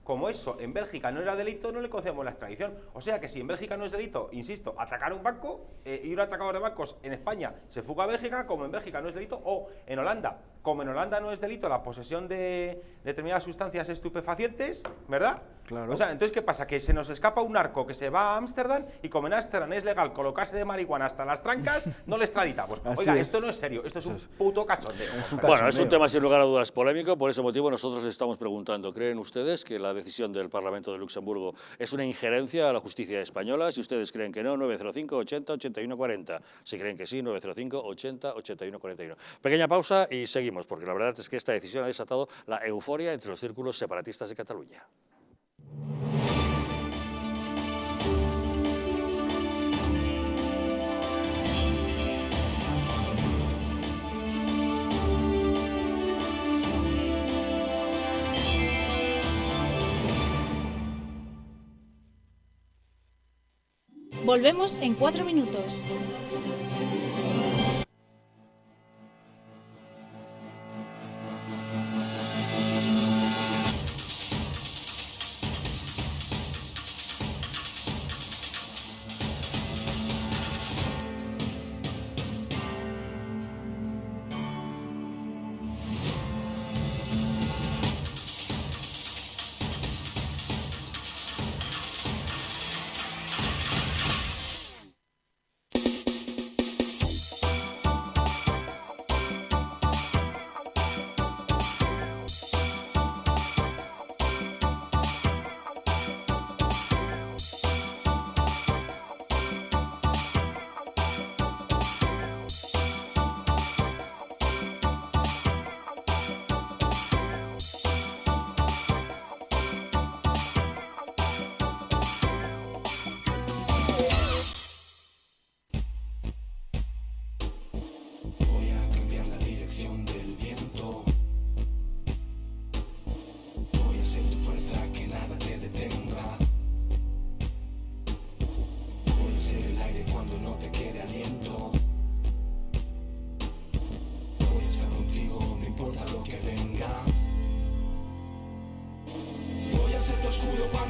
como eso en Bélgica no era delito, no le concedemos la extradición. O sea que si en Bélgica no es delito, insisto, atacar un banco y un atacador de bancos en España se fuga a Bélgica, como en Bélgica no es delito, o en Holanda, como en Holanda no es delito la posesión de determinadas sustancias estupefacientes, ¿verdad? Claro. O sea, entonces, ¿qué pasa? Que se nos escapa un narco que se va a Ámsterdam y como en Ámsterdam es legal colocarse de marihuana hasta las trancas, no le extraditamos. Oiga, esto no es serio, esto es un puto cachondeo. Bueno, es un tema sin lugar a dudas polémico, por ese motivo nosotros estamos preguntando, ¿creen ustedes que la decisión del Parlamento de Luxemburgo es una injerencia a la justicia española? Si ustedes creen que no, 905 80 81 40. Si creen que sí, 905 80 81 41. Pequeña pausa y seguimos, porque la verdad es que esta decisión ha desatado la euforia entre los círculos separatistas de Cataluña. Volvemos en 4 minutos.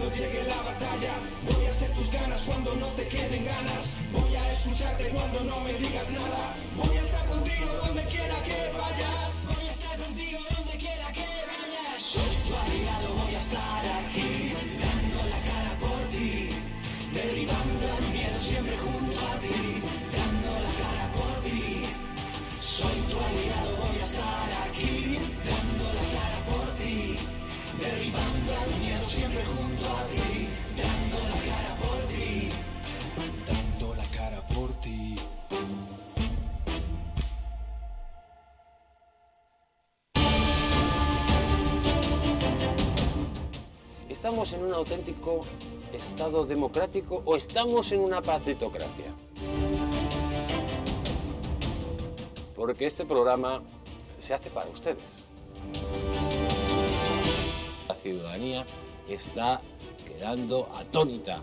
Llegue la batalla, voy a ser tus ganas cuando no te queden ganas, voy a escucharte cuando no me digas nada, voy a estar contigo donde quiera que vayas, voy a estar contigo donde quiera que vayas, soy tu aliado, voy a estar aquí, dando la cara por ti, derribando el miedo siempre junto a ti, dando la cara por ti, soy tu aliado, voy a estar aquí, dando la cara por ti, derribando el miedo siempre junto a ti, dando la cara por ti, dando la cara por ti. ¿Estamos en un auténtico Estado democrático o estamos en una partitocracia? Porque este programa se hace para ustedes. La ciudadanía está quedando atónita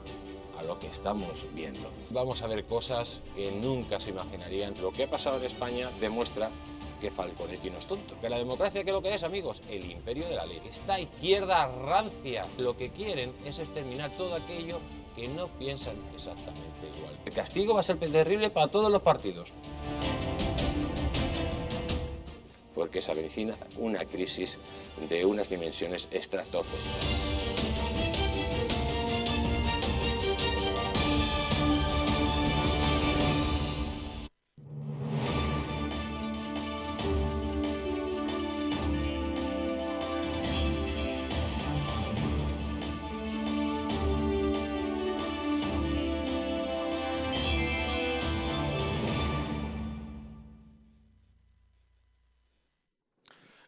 a lo que estamos viendo. Vamos a ver cosas que nunca se imaginarían. Lo que ha pasado en España demuestra que Falconetti no es tonto. Que la democracia, ¿qué es lo que es, amigos? El imperio de la ley. Esta izquierda rancia lo que quieren es exterminar todo aquello que no piensan exactamente igual. El castigo va a ser terrible para todos los partidos. Porque se avecina una crisis de unas dimensiones estratosféricas.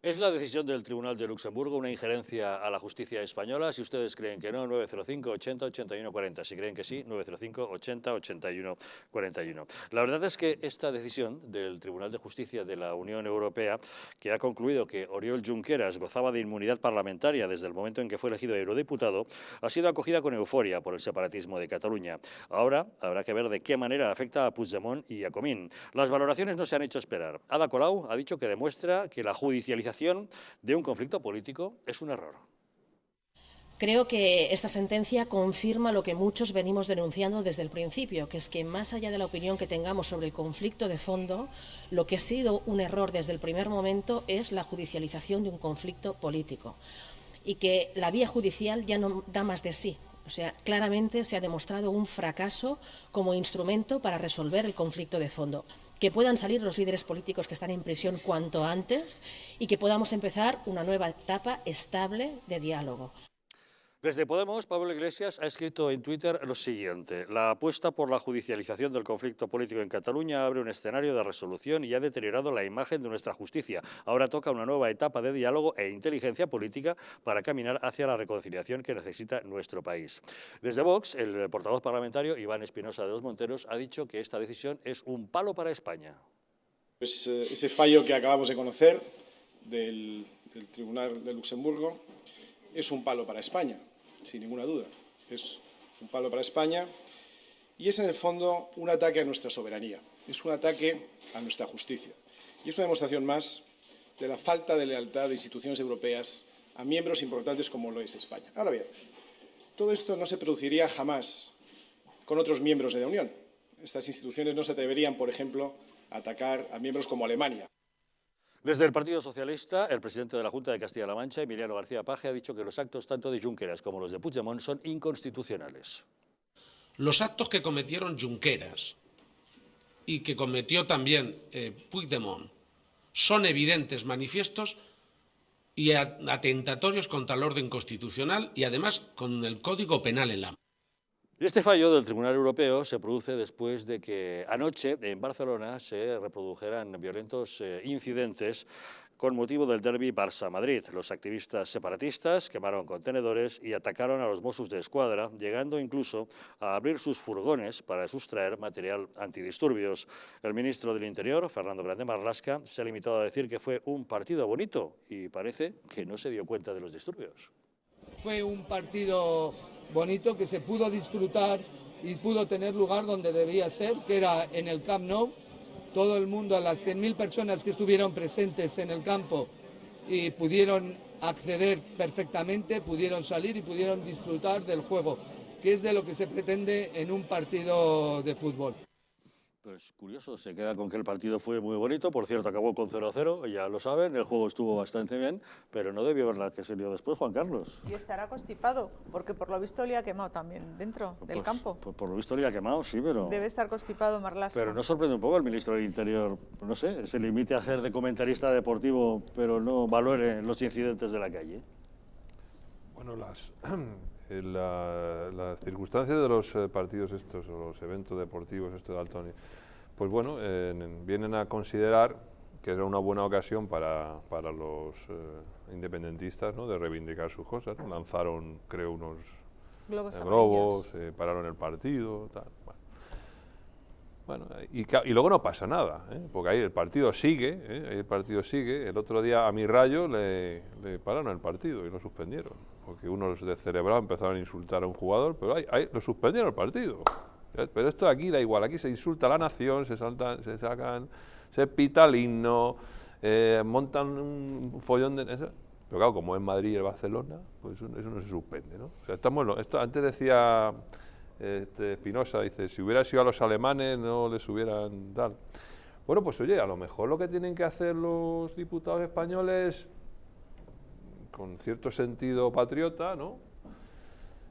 ¿Es la decisión del Tribunal de Luxemburgo una injerencia a la justicia española? Si ustedes creen que no, 905 80 81 40. Si creen que sí, 905 80 81 41. La verdad es que esta decisión del Tribunal de Justicia de la Unión Europea, que ha concluido que Oriol Junqueras gozaba de inmunidad parlamentaria desde el momento en que fue elegido eurodiputado, ha sido acogida con euforia por el separatismo de Cataluña. Ahora habrá que ver de qué manera afecta a Puigdemont y a Comín. Las valoraciones no se han hecho esperar. Ada Colau ha dicho que demuestra que la judicialización de un conflicto político es un error. Creo que esta sentencia confirma lo que muchos venimos denunciando desde el principio, que es que más allá de la opinión que tengamos sobre el conflicto de fondo, lo que ha sido un error desde el primer momento es la judicialización de un conflicto político. y que la vía judicial ya no da más de sí. O sea, claramente se ha demostrado un fracaso como instrumento para resolver el conflicto de fondo. Que puedan salir los líderes políticos que están en prisión cuanto antes y que podamos empezar una nueva etapa estable de diálogo. Desde Podemos, Pablo Iglesias ha escrito en Twitter lo siguiente: la apuesta por la judicialización del conflicto político en Cataluña abre un escenario de resolución y ha deteriorado la imagen de nuestra justicia. Ahora toca una nueva etapa de diálogo e inteligencia política para caminar hacia la reconciliación que necesita nuestro país. Desde Vox, el portavoz parlamentario Iván Espinosa de los Monteros ha dicho que esta decisión es un palo para España. Pues ese fallo que acabamos de conocer del Tribunal de Luxemburgo es un palo para España, sin ninguna duda. Es un palo para España y es en el fondo un ataque a nuestra soberanía, es un ataque a nuestra justicia y es una demostración más de la falta de lealtad de instituciones europeas a miembros importantes como lo es España. Ahora bien, todo esto no se produciría jamás con otros miembros de la Unión. Estas instituciones no se atreverían, por ejemplo, a atacar a miembros como Alemania. Desde el Partido Socialista, el presidente de la Junta de Castilla-La Mancha, Emiliano García Paje, ha dicho que los actos tanto de Junqueras como los de Puigdemont son inconstitucionales. Los actos que cometieron Junqueras y que cometió también Puigdemont son evidentes, manifiestos y atentatorios contra el orden constitucional y además con el Código Penal en la mano. Este fallo del Tribunal Europeo se produce después de que anoche en Barcelona se reprodujeran violentos incidentes con motivo del derbi Barça-Madrid. Los activistas separatistas quemaron contenedores y atacaron a los Mossos de Escuadra, llegando incluso a abrir sus furgones para sustraer material antidisturbios. El ministro del Interior, Fernando Grande Marlaska, se ha limitado a decir que fue un partido bonito y parece que no se dio cuenta de los disturbios. Fue un partido bonito que se pudo disfrutar y pudo tener lugar donde debía ser, que era en el Camp Nou. Todo el mundo, las 100.000 personas que estuvieron presentes en el campo y pudieron acceder perfectamente, pudieron salir y pudieron disfrutar del juego, que es de lo que se pretende en un partido de fútbol. Pues curioso, se queda con que el partido fue muy bonito, por cierto acabó con 0-0, ya lo saben, el juego estuvo bastante bien, pero no debió ver la que se dio después, Juan Carlos. Y estará constipado, porque por lo visto le ha quemado también dentro del campo. Pues por lo visto le ha quemado, sí, pero... Debe estar constipado Marlaska. Pero no sorprende un poco al ministro del Interior, no sé, se limite a hacer de comentarista deportivo, pero no valore los incidentes de la calle. Bueno, las circunstancias de los partidos estos, o los eventos deportivos estos de alto nivel, pues bueno, vienen a considerar que era una buena ocasión para los independentistas, ¿no?, de reivindicar sus cosas, ¿no? Lanzaron, creo, unos globos, pararon el partido, tal. Bueno, y luego no pasa nada, porque ahí el partido sigue, el otro día a mi Rayo le pararon el partido y lo suspendieron, porque unos descerebrados empezaron a insultar a un jugador, pero ahí lo suspendieron el partido. Pero esto aquí da igual, aquí se insulta a la nación, se pita el himno, montan un follón de... Eso. Pero claro, como es Madrid y el Barcelona, pues eso no se suspende, ¿no? O sea, antes decía Espinosa, dice, si hubiera sido a los alemanes no les hubieran tal. Bueno, pues oye, a lo mejor lo que tienen que hacer los diputados españoles, con cierto sentido patriota, ¿no?,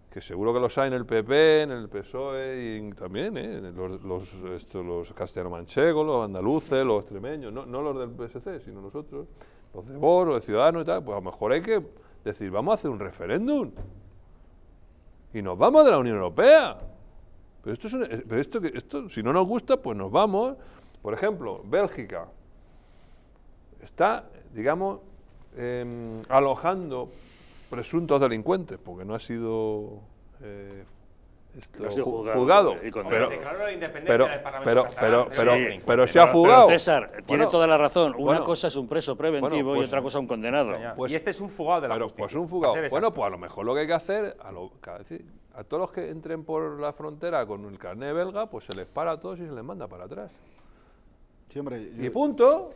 que seguro que los hay en el PP, en el PSOE y también los castellano-manchegos, los andaluces, los extremeños, no los del PSC, sino nosotros, los de Vox, los de Ciudadanos y tal, pues a lo mejor hay que decir, vamos a hacer un referéndum y nos vamos de la Unión Europea. Pero esto si no nos gusta, pues nos vamos. Por ejemplo, Bélgica está, digamos, alojando presuntos delincuentes, porque no ha sido juzgado. Pero se ha fugado. Pero César, tiene toda la razón. Una cosa es un preso preventivo y otra cosa un condenado. Y este es un fugado de la justicia. Pues un fugado. Bueno, pues a lo mejor lo que hay que hacer, a todos los que entren por la frontera con el carné belga, pues se les para a todos y se les manda para atrás. Sí, hombre, y punto.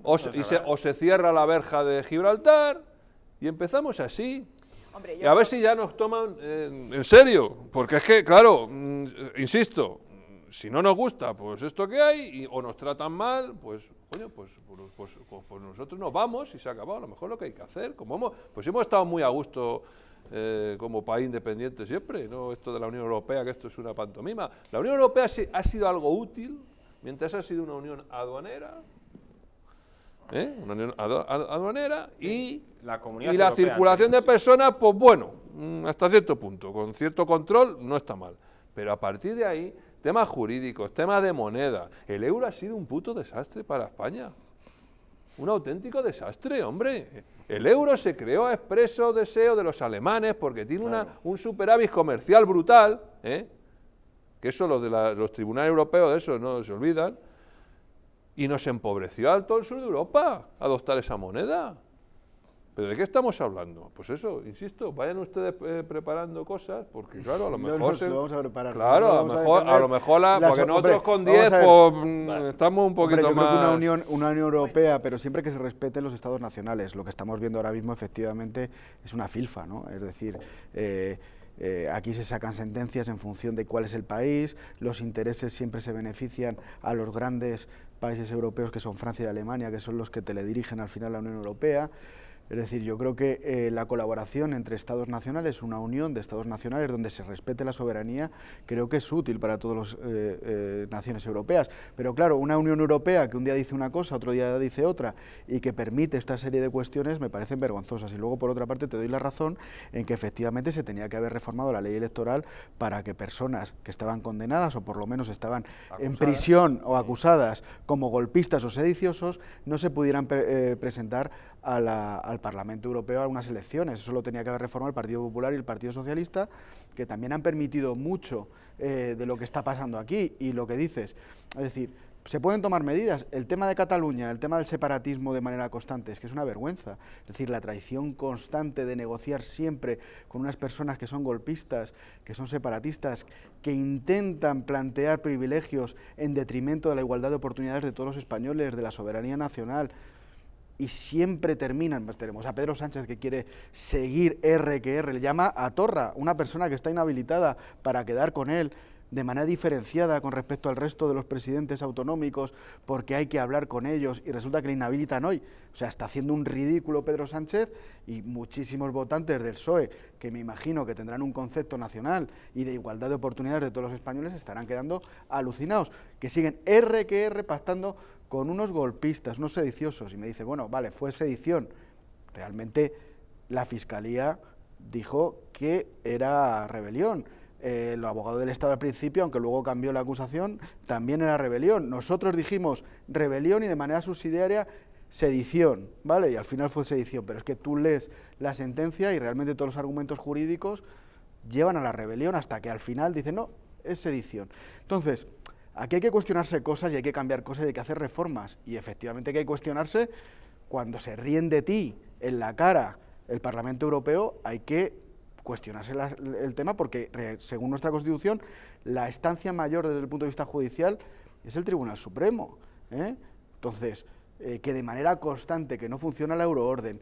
O se cierra la verja de Gibraltar y empezamos así. Hombre, y a ver si ya nos toman en serio, porque es que, claro, insisto, si no nos gusta, pues esto que hay, o nos tratan mal, pues, coño, pues nosotros nos vamos y se ha acabado. A lo mejor lo que hay que hacer, pues hemos estado muy a gusto como país independiente siempre, no esto de la Unión Europea, que esto es una pantomima. La Unión Europea ha sido algo útil, mientras ha sido una unión aduanera, una unión aduanera y la circulación de personas, pues bueno, hasta cierto punto, con cierto control, no está mal. Pero a partir de ahí, temas jurídicos, temas de moneda, el euro ha sido un puto desastre para España. Un auténtico desastre, hombre. El euro se creó a expreso deseo de los alemanes porque tiene un superávit comercial brutal, que eso los tribunales europeos de eso no se olvidan, y nos empobreció a todo el sur de Europa adoptar esa moneda. ¿Pero de qué estamos hablando? Pues eso, insisto, vayan ustedes preparando cosas, porque claro, a lo mejor vamos a preparar. Claro, a lo mejor porque nosotros con 10 pues, estamos un poquito yo más... Creo que una Unión Europea, pero siempre que se respeten los estados nacionales. Lo que estamos viendo ahora mismo, efectivamente, es una filfa, ¿no? Es decir, aquí se sacan sentencias en función de cuál es el país, los intereses siempre se benefician a los grandes países europeos que son Francia y Alemania, que son los que teledirigen al final la Unión Europea. Es decir, yo creo que la colaboración entre Estados nacionales, una unión de Estados nacionales donde se respete la soberanía, creo que es útil para todas las naciones europeas. Pero claro, una Unión Europea que un día dice una cosa, otro día dice otra, y que permite esta serie de cuestiones, me parecen vergonzosas. Y luego, por otra parte, te doy la razón en que efectivamente se tenía que haber reformado la ley electoral para que personas que estaban condenadas, o por lo menos estaban en prisión o acusadas como golpistas o sediciosos, no se pudieran presentar al Parlamento Europeo a unas elecciones. Eso lo tenía que haber reformado el Partido Popular y el Partido Socialista, que también han permitido mucho de lo que está pasando aquí. Y lo que dices, es decir, se pueden tomar medidas. El tema de Cataluña, el tema del separatismo de manera constante, es que es una vergüenza. Es decir, la traición constante de negociar siempre con unas personas que son golpistas, que son separatistas, que intentan plantear privilegios en detrimento de la igualdad de oportunidades de todos los españoles, de la soberanía nacional, y siempre terminan. Pues tenemos a Pedro Sánchez, que quiere seguir le llama a Torra, una persona que está inhabilitada, para quedar con él de manera diferenciada con respecto al resto de los presidentes autonómicos, porque hay que hablar con ellos, y resulta que le inhabilitan hoy. O sea, está haciendo un ridículo Pedro Sánchez, y muchísimos votantes del PSOE, que me imagino que tendrán un concepto nacional y de igualdad de oportunidades de todos los españoles, estarán quedando alucinados, que siguen pactando con unos golpistas, unos sediciosos. Y me dice, bueno, vale, fue sedición. Realmente la Fiscalía dijo que era rebelión. Los abogados del Estado al principio, aunque luego cambió la acusación, también era rebelión. Nosotros dijimos rebelión y de manera subsidiaria sedición, ¿vale? Y al final fue sedición. Pero es que tú lees la sentencia y realmente todos los argumentos jurídicos llevan a la rebelión, hasta que al final dicen, no, es sedición. Entonces, aquí hay que cuestionarse cosas y hay que cambiar cosas y hay que hacer reformas. Y efectivamente que hay que cuestionarse cuando se ríen de ti en la cara el Parlamento Europeo, hay que cuestionarse el tema, porque según nuestra Constitución la instancia mayor desde el punto de vista judicial es el Tribunal Supremo. Entonces, que de manera constante, que no funciona la euroorden,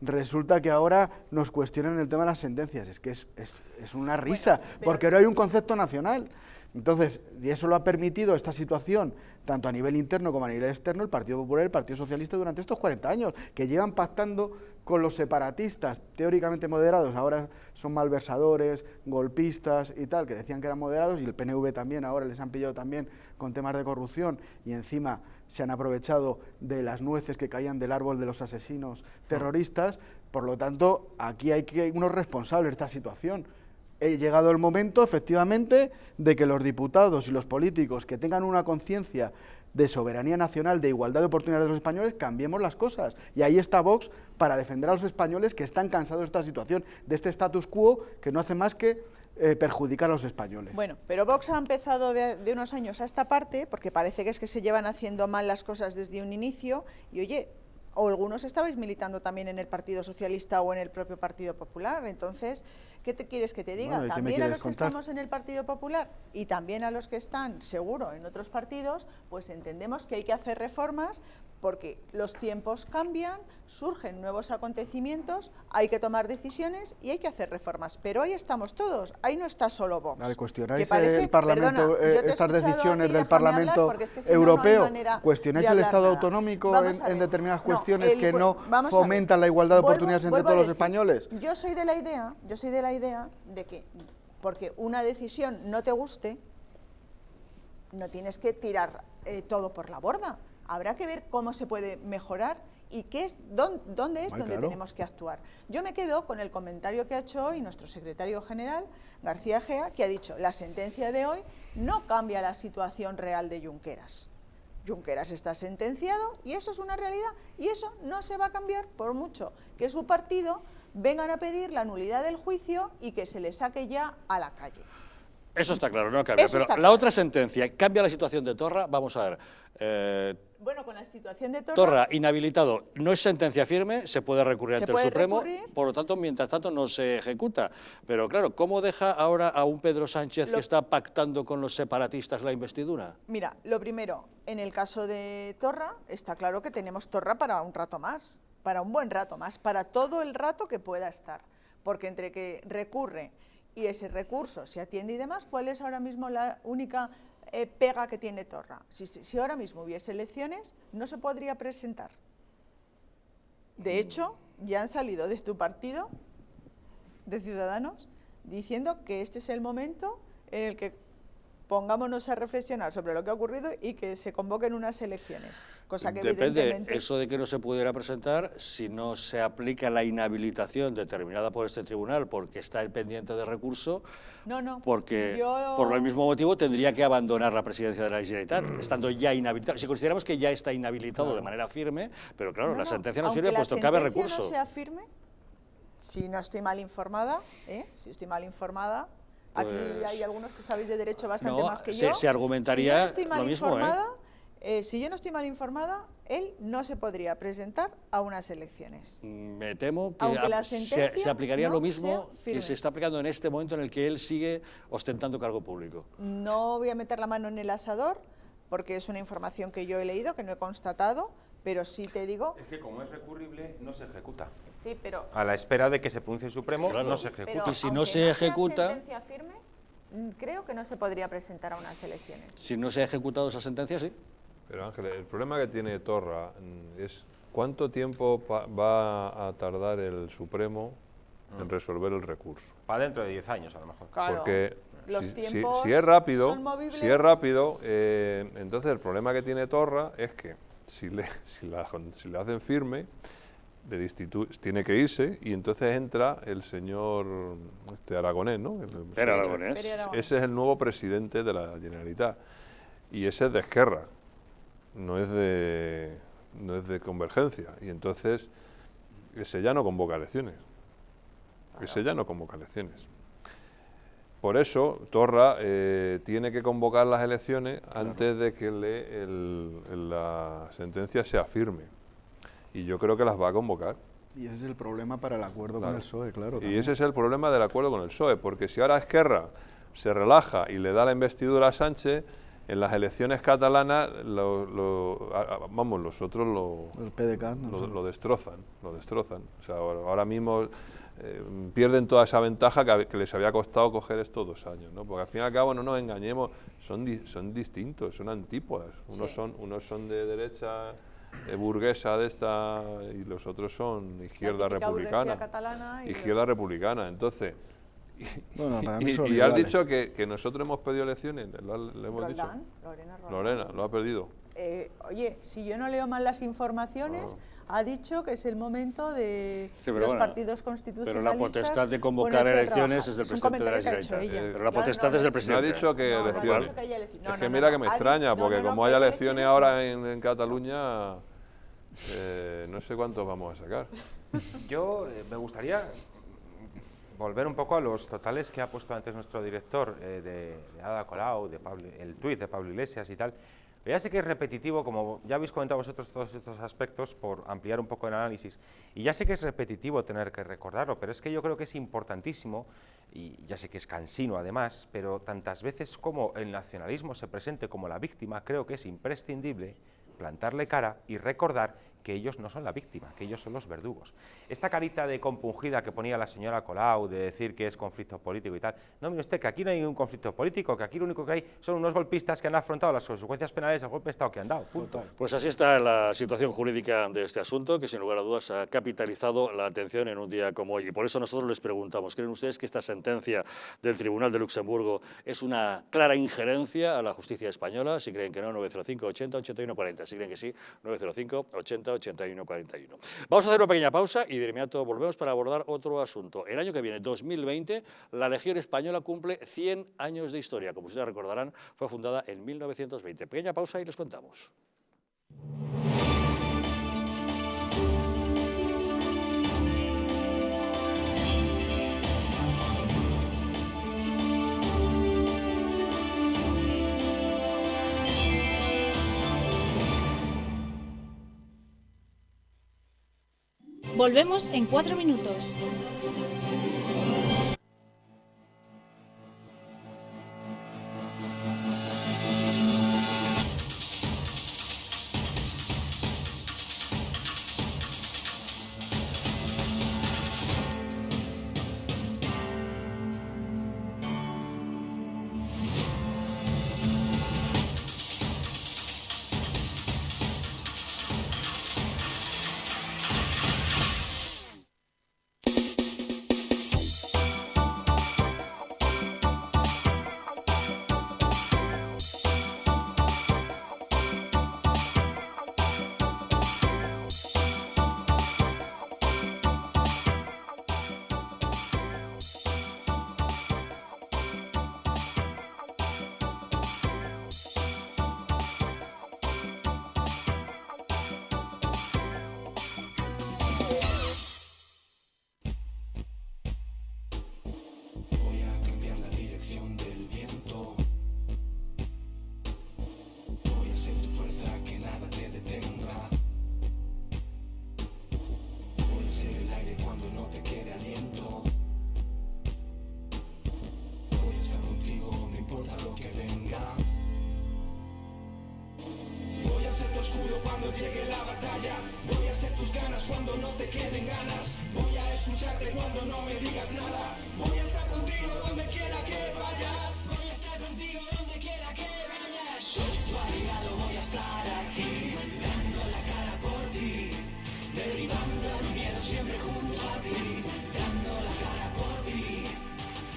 resulta que ahora nos cuestionan el tema de las sentencias. Es que es una risa, porque no hay un concepto nacional. Entonces, y eso lo ha permitido esta situación, tanto a nivel interno como a nivel externo, el Partido Popular y el Partido Socialista durante estos 40 años, que llevan pactando con los separatistas teóricamente moderados, ahora son malversadores, golpistas y tal, que decían que eran moderados, y el PNV también, ahora les han pillado también con temas de corrupción, y encima se han aprovechado de las nueces que caían del árbol de los asesinos terroristas. Por lo tanto, aquí hay unos responsables de esta situación. Ha llegado el momento, efectivamente, de que los diputados y los políticos que tengan una conciencia de soberanía nacional, de igualdad de oportunidades de los españoles, cambiemos las cosas. Y ahí está Vox para defender a los españoles que están cansados de esta situación, de este status quo que no hace más que perjudicar a los españoles. Bueno, pero Vox ha empezado de unos años a esta parte, porque parece que es que se llevan haciendo mal las cosas desde un inicio, y oye, o algunos estabais militando también en el Partido Socialista o en el propio Partido Popular. Entonces, ¿qué te quieres que te diga? Bueno, también a los que estamos en el Partido Popular y también a los que están, seguro, en otros partidos, pues entendemos que hay que hacer reformas porque los tiempos cambian, surgen nuevos acontecimientos, hay que tomar decisiones y hay que hacer reformas. Pero ahí estamos todos, ahí no está solo Vox. Vale, ¿cuestionáis parece, el Parlamento, estas decisiones del Parlamento Europeo? ¿Cuestionáis el Estado autonómico en determinadas cuestiones que no fomentan la igualdad de oportunidades entre todos los españoles? Yo soy de la idea de que, porque una decisión no te guste, no tienes que tirar todo por la borda. Habrá que ver cómo se puede mejorar y dónde es donde tenemos que actuar. Yo me quedo con el comentario que ha hecho hoy nuestro secretario general, García Egea, que ha dicho: la sentencia de hoy no cambia la situación real de Junqueras. Junqueras está sentenciado y eso es una realidad y eso no se va a cambiar por mucho que su partido vengan a pedir la nulidad del juicio y que se le saque ya a la calle. Eso está claro, no cambia. Pero la otra sentencia, ¿cambia la situación de Torra? Vamos a ver. Bueno, con la situación de Torra, inhabilitado, no es sentencia firme, se puede recurrir ante el Supremo, por lo tanto, mientras tanto no se ejecuta. Pero claro, ¿cómo deja ahora a un Pedro Sánchez que está pactando con los separatistas la investidura? Mira, lo primero, en el caso de Torra, está claro que tenemos Torra para un rato más, para un buen rato más, para todo el rato que pueda estar. Porque entre que recurre y ese recurso se atiende y demás, ¿cuál es ahora mismo la única pega que tiene Torra? Si ahora mismo hubiese elecciones, no se podría presentar. De hecho, ya han salido de tu partido, de Ciudadanos, diciendo que este es el momento en el que pongámonos a reflexionar sobre lo que ha ocurrido y que se convoquen unas elecciones, cosa que evidentemente... Eso de que no se pudiera presentar, si no se aplica la inhabilitación determinada por este tribunal porque está el pendiente de recurso, porque por el mismo motivo tendría que abandonar la presidencia de la Generalitat, estando ya inhabilitado. Si consideramos que ya está inhabilitado de manera firme, pero claro, la sentencia no sirve puesto que cabe recurso. Aunque la sentencia no sea firme, si no estoy mal informada, si estoy mal informada, aquí hay algunos que sabéis de derecho bastante más que yo. Se argumentaría lo mismo, si yo no estoy mal informada, él no se podría presentar a unas elecciones. Me temo que se aplicaría lo mismo que se está aplicando en este momento en el que él sigue ostentando cargo público. No voy a meter la mano en el asador, porque es una información que yo he leído, que no he constatado, pero sí te digo... Es que como es recurrible, no se ejecuta. Sí, pero... A la espera de que se pronuncie el Supremo, no se ejecuta. Y si no se ejecuta... sentencia firme, creo que no se podría presentar a unas elecciones. Si no se ha ejecutado esa sentencia, sí. Pero Ángel, el problema que tiene Torra es cuánto tiempo va a tardar el Supremo en resolver el recurso. Para dentro de 10 años, a lo mejor. Claro. Porque los tiempos si es rápido, son movibles. Entonces el problema que tiene Torra es que si le hacen firme, tiene que irse y entonces entra el señor Aragonés, ¿no? Pere Aragonés. Ese es el nuevo presidente de la Generalitat y ese es de Esquerra, no es de Convergencia, y entonces ese ya no convoca elecciones. Por eso Torra tiene que convocar las elecciones antes de que la sentencia sea firme. Y yo creo que las va a convocar. Y ese es el problema para el acuerdo con el PSOE, claro. Y ese es el problema del acuerdo con el PSOE, porque si ahora Esquerra se relaja y le da la investidura a Sánchez, en las elecciones catalanas, los otros lo destrozan. O sea, ahora mismo pierden toda esa ventaja que les había costado coger estos 2 años, ¿no? Porque al fin y al cabo, no nos engañemos, son distintos, son antípodas. Unos son de derecha burguesa de esta y los otros son izquierda republicana. Entonces, y has dicho que nosotros hemos perdido elecciones, lo hemos dicho. Lorena lo ha perdido. Oye, si yo no leo mal las informaciones, ha dicho que es el momento de los partidos constitucionalistas. Pero la potestad de convocar elecciones es del presidente de la Generalitat. Pero la potestad es del presidente. No ha dicho que elecciones. Es que mira que me extraña, porque como haya elecciones ahora en Cataluña, no sé cuántos vamos a sacar. Yo me gustaría volver un poco a los totales que ha puesto antes nuestro director de Ada Colau, el tuit de Pablo Iglesias y tal. Ya sé que es repetitivo, como ya habéis comentado vosotros todos estos aspectos, por ampliar un poco el análisis, y ya sé que es repetitivo tener que recordarlo, pero es que yo creo que es importantísimo, y ya sé que es cansino además, pero tantas veces como el nacionalismo se presente como la víctima, creo que es imprescindible plantarle cara y recordar que ellos no son la víctima, que ellos son los verdugos. Esta carita de compungida que ponía la señora Colau de decir que es conflicto político y tal, no, mire usted, que aquí no hay ningún conflicto político, que aquí lo único que hay son unos golpistas que han afrontado las consecuencias penales del golpe de Estado que han dado, punto. Pues así está la situación jurídica de este asunto, que sin lugar a dudas ha capitalizado la atención en un día como hoy. Y por eso nosotros les preguntamos, ¿creen ustedes que esta sentencia del Tribunal de Luxemburgo es una clara injerencia a la justicia española? Si creen que no, 905 80 81 40. Si creen que sí, 905 80 81 41. Vamos a hacer una pequeña pausa y de inmediato volvemos para abordar otro asunto. El año que viene, 2020, la Legión Española cumple 100 años de historia. Como ustedes recordarán, fue fundada en 1920. Pequeña pausa y les contamos. Volvemos en 4 minutos. Escudo cuando llegue la batalla, voy a ser tus ganas cuando no te queden ganas, voy a escucharte cuando no me digas nada, voy a estar contigo donde quiera que vayas, voy a estar contigo donde quiera que vayas, soy tu aliado, voy a estar aquí, dando la cara por ti, derribando el miedo siempre junto a ti, dando la cara por ti,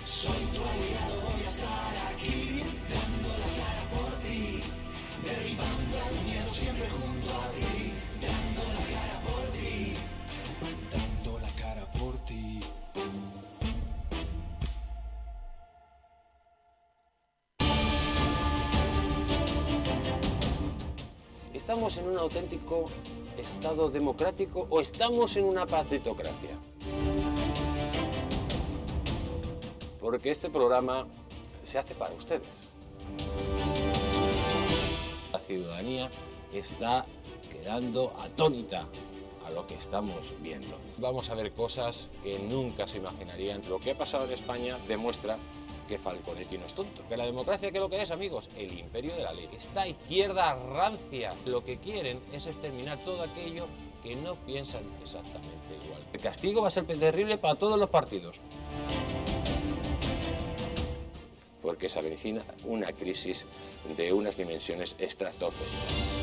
soy tu aliado, voy a estar aquí, dando la cara por ti, derribando el miedo siempre junto a ti, dando la cara por ti, dando la cara por ti. ¿Estamos en un auténtico Estado democrático o estamos en una partitocracia? Porque este programa se hace para ustedes. La ciudadanía está quedando atónita a lo que estamos viendo. Vamos a ver cosas que nunca se imaginarían. Lo que ha pasado en España demuestra que Falconetti no es tonto. Que la democracia, ¿qué es lo que es, amigos? El imperio de la ley. Esta izquierda rancia lo que quieren es exterminar todo aquello que no piensan exactamente igual. El castigo va a ser terrible para todos los partidos. Porque se avecina una crisis de unas dimensiones estratosféricas.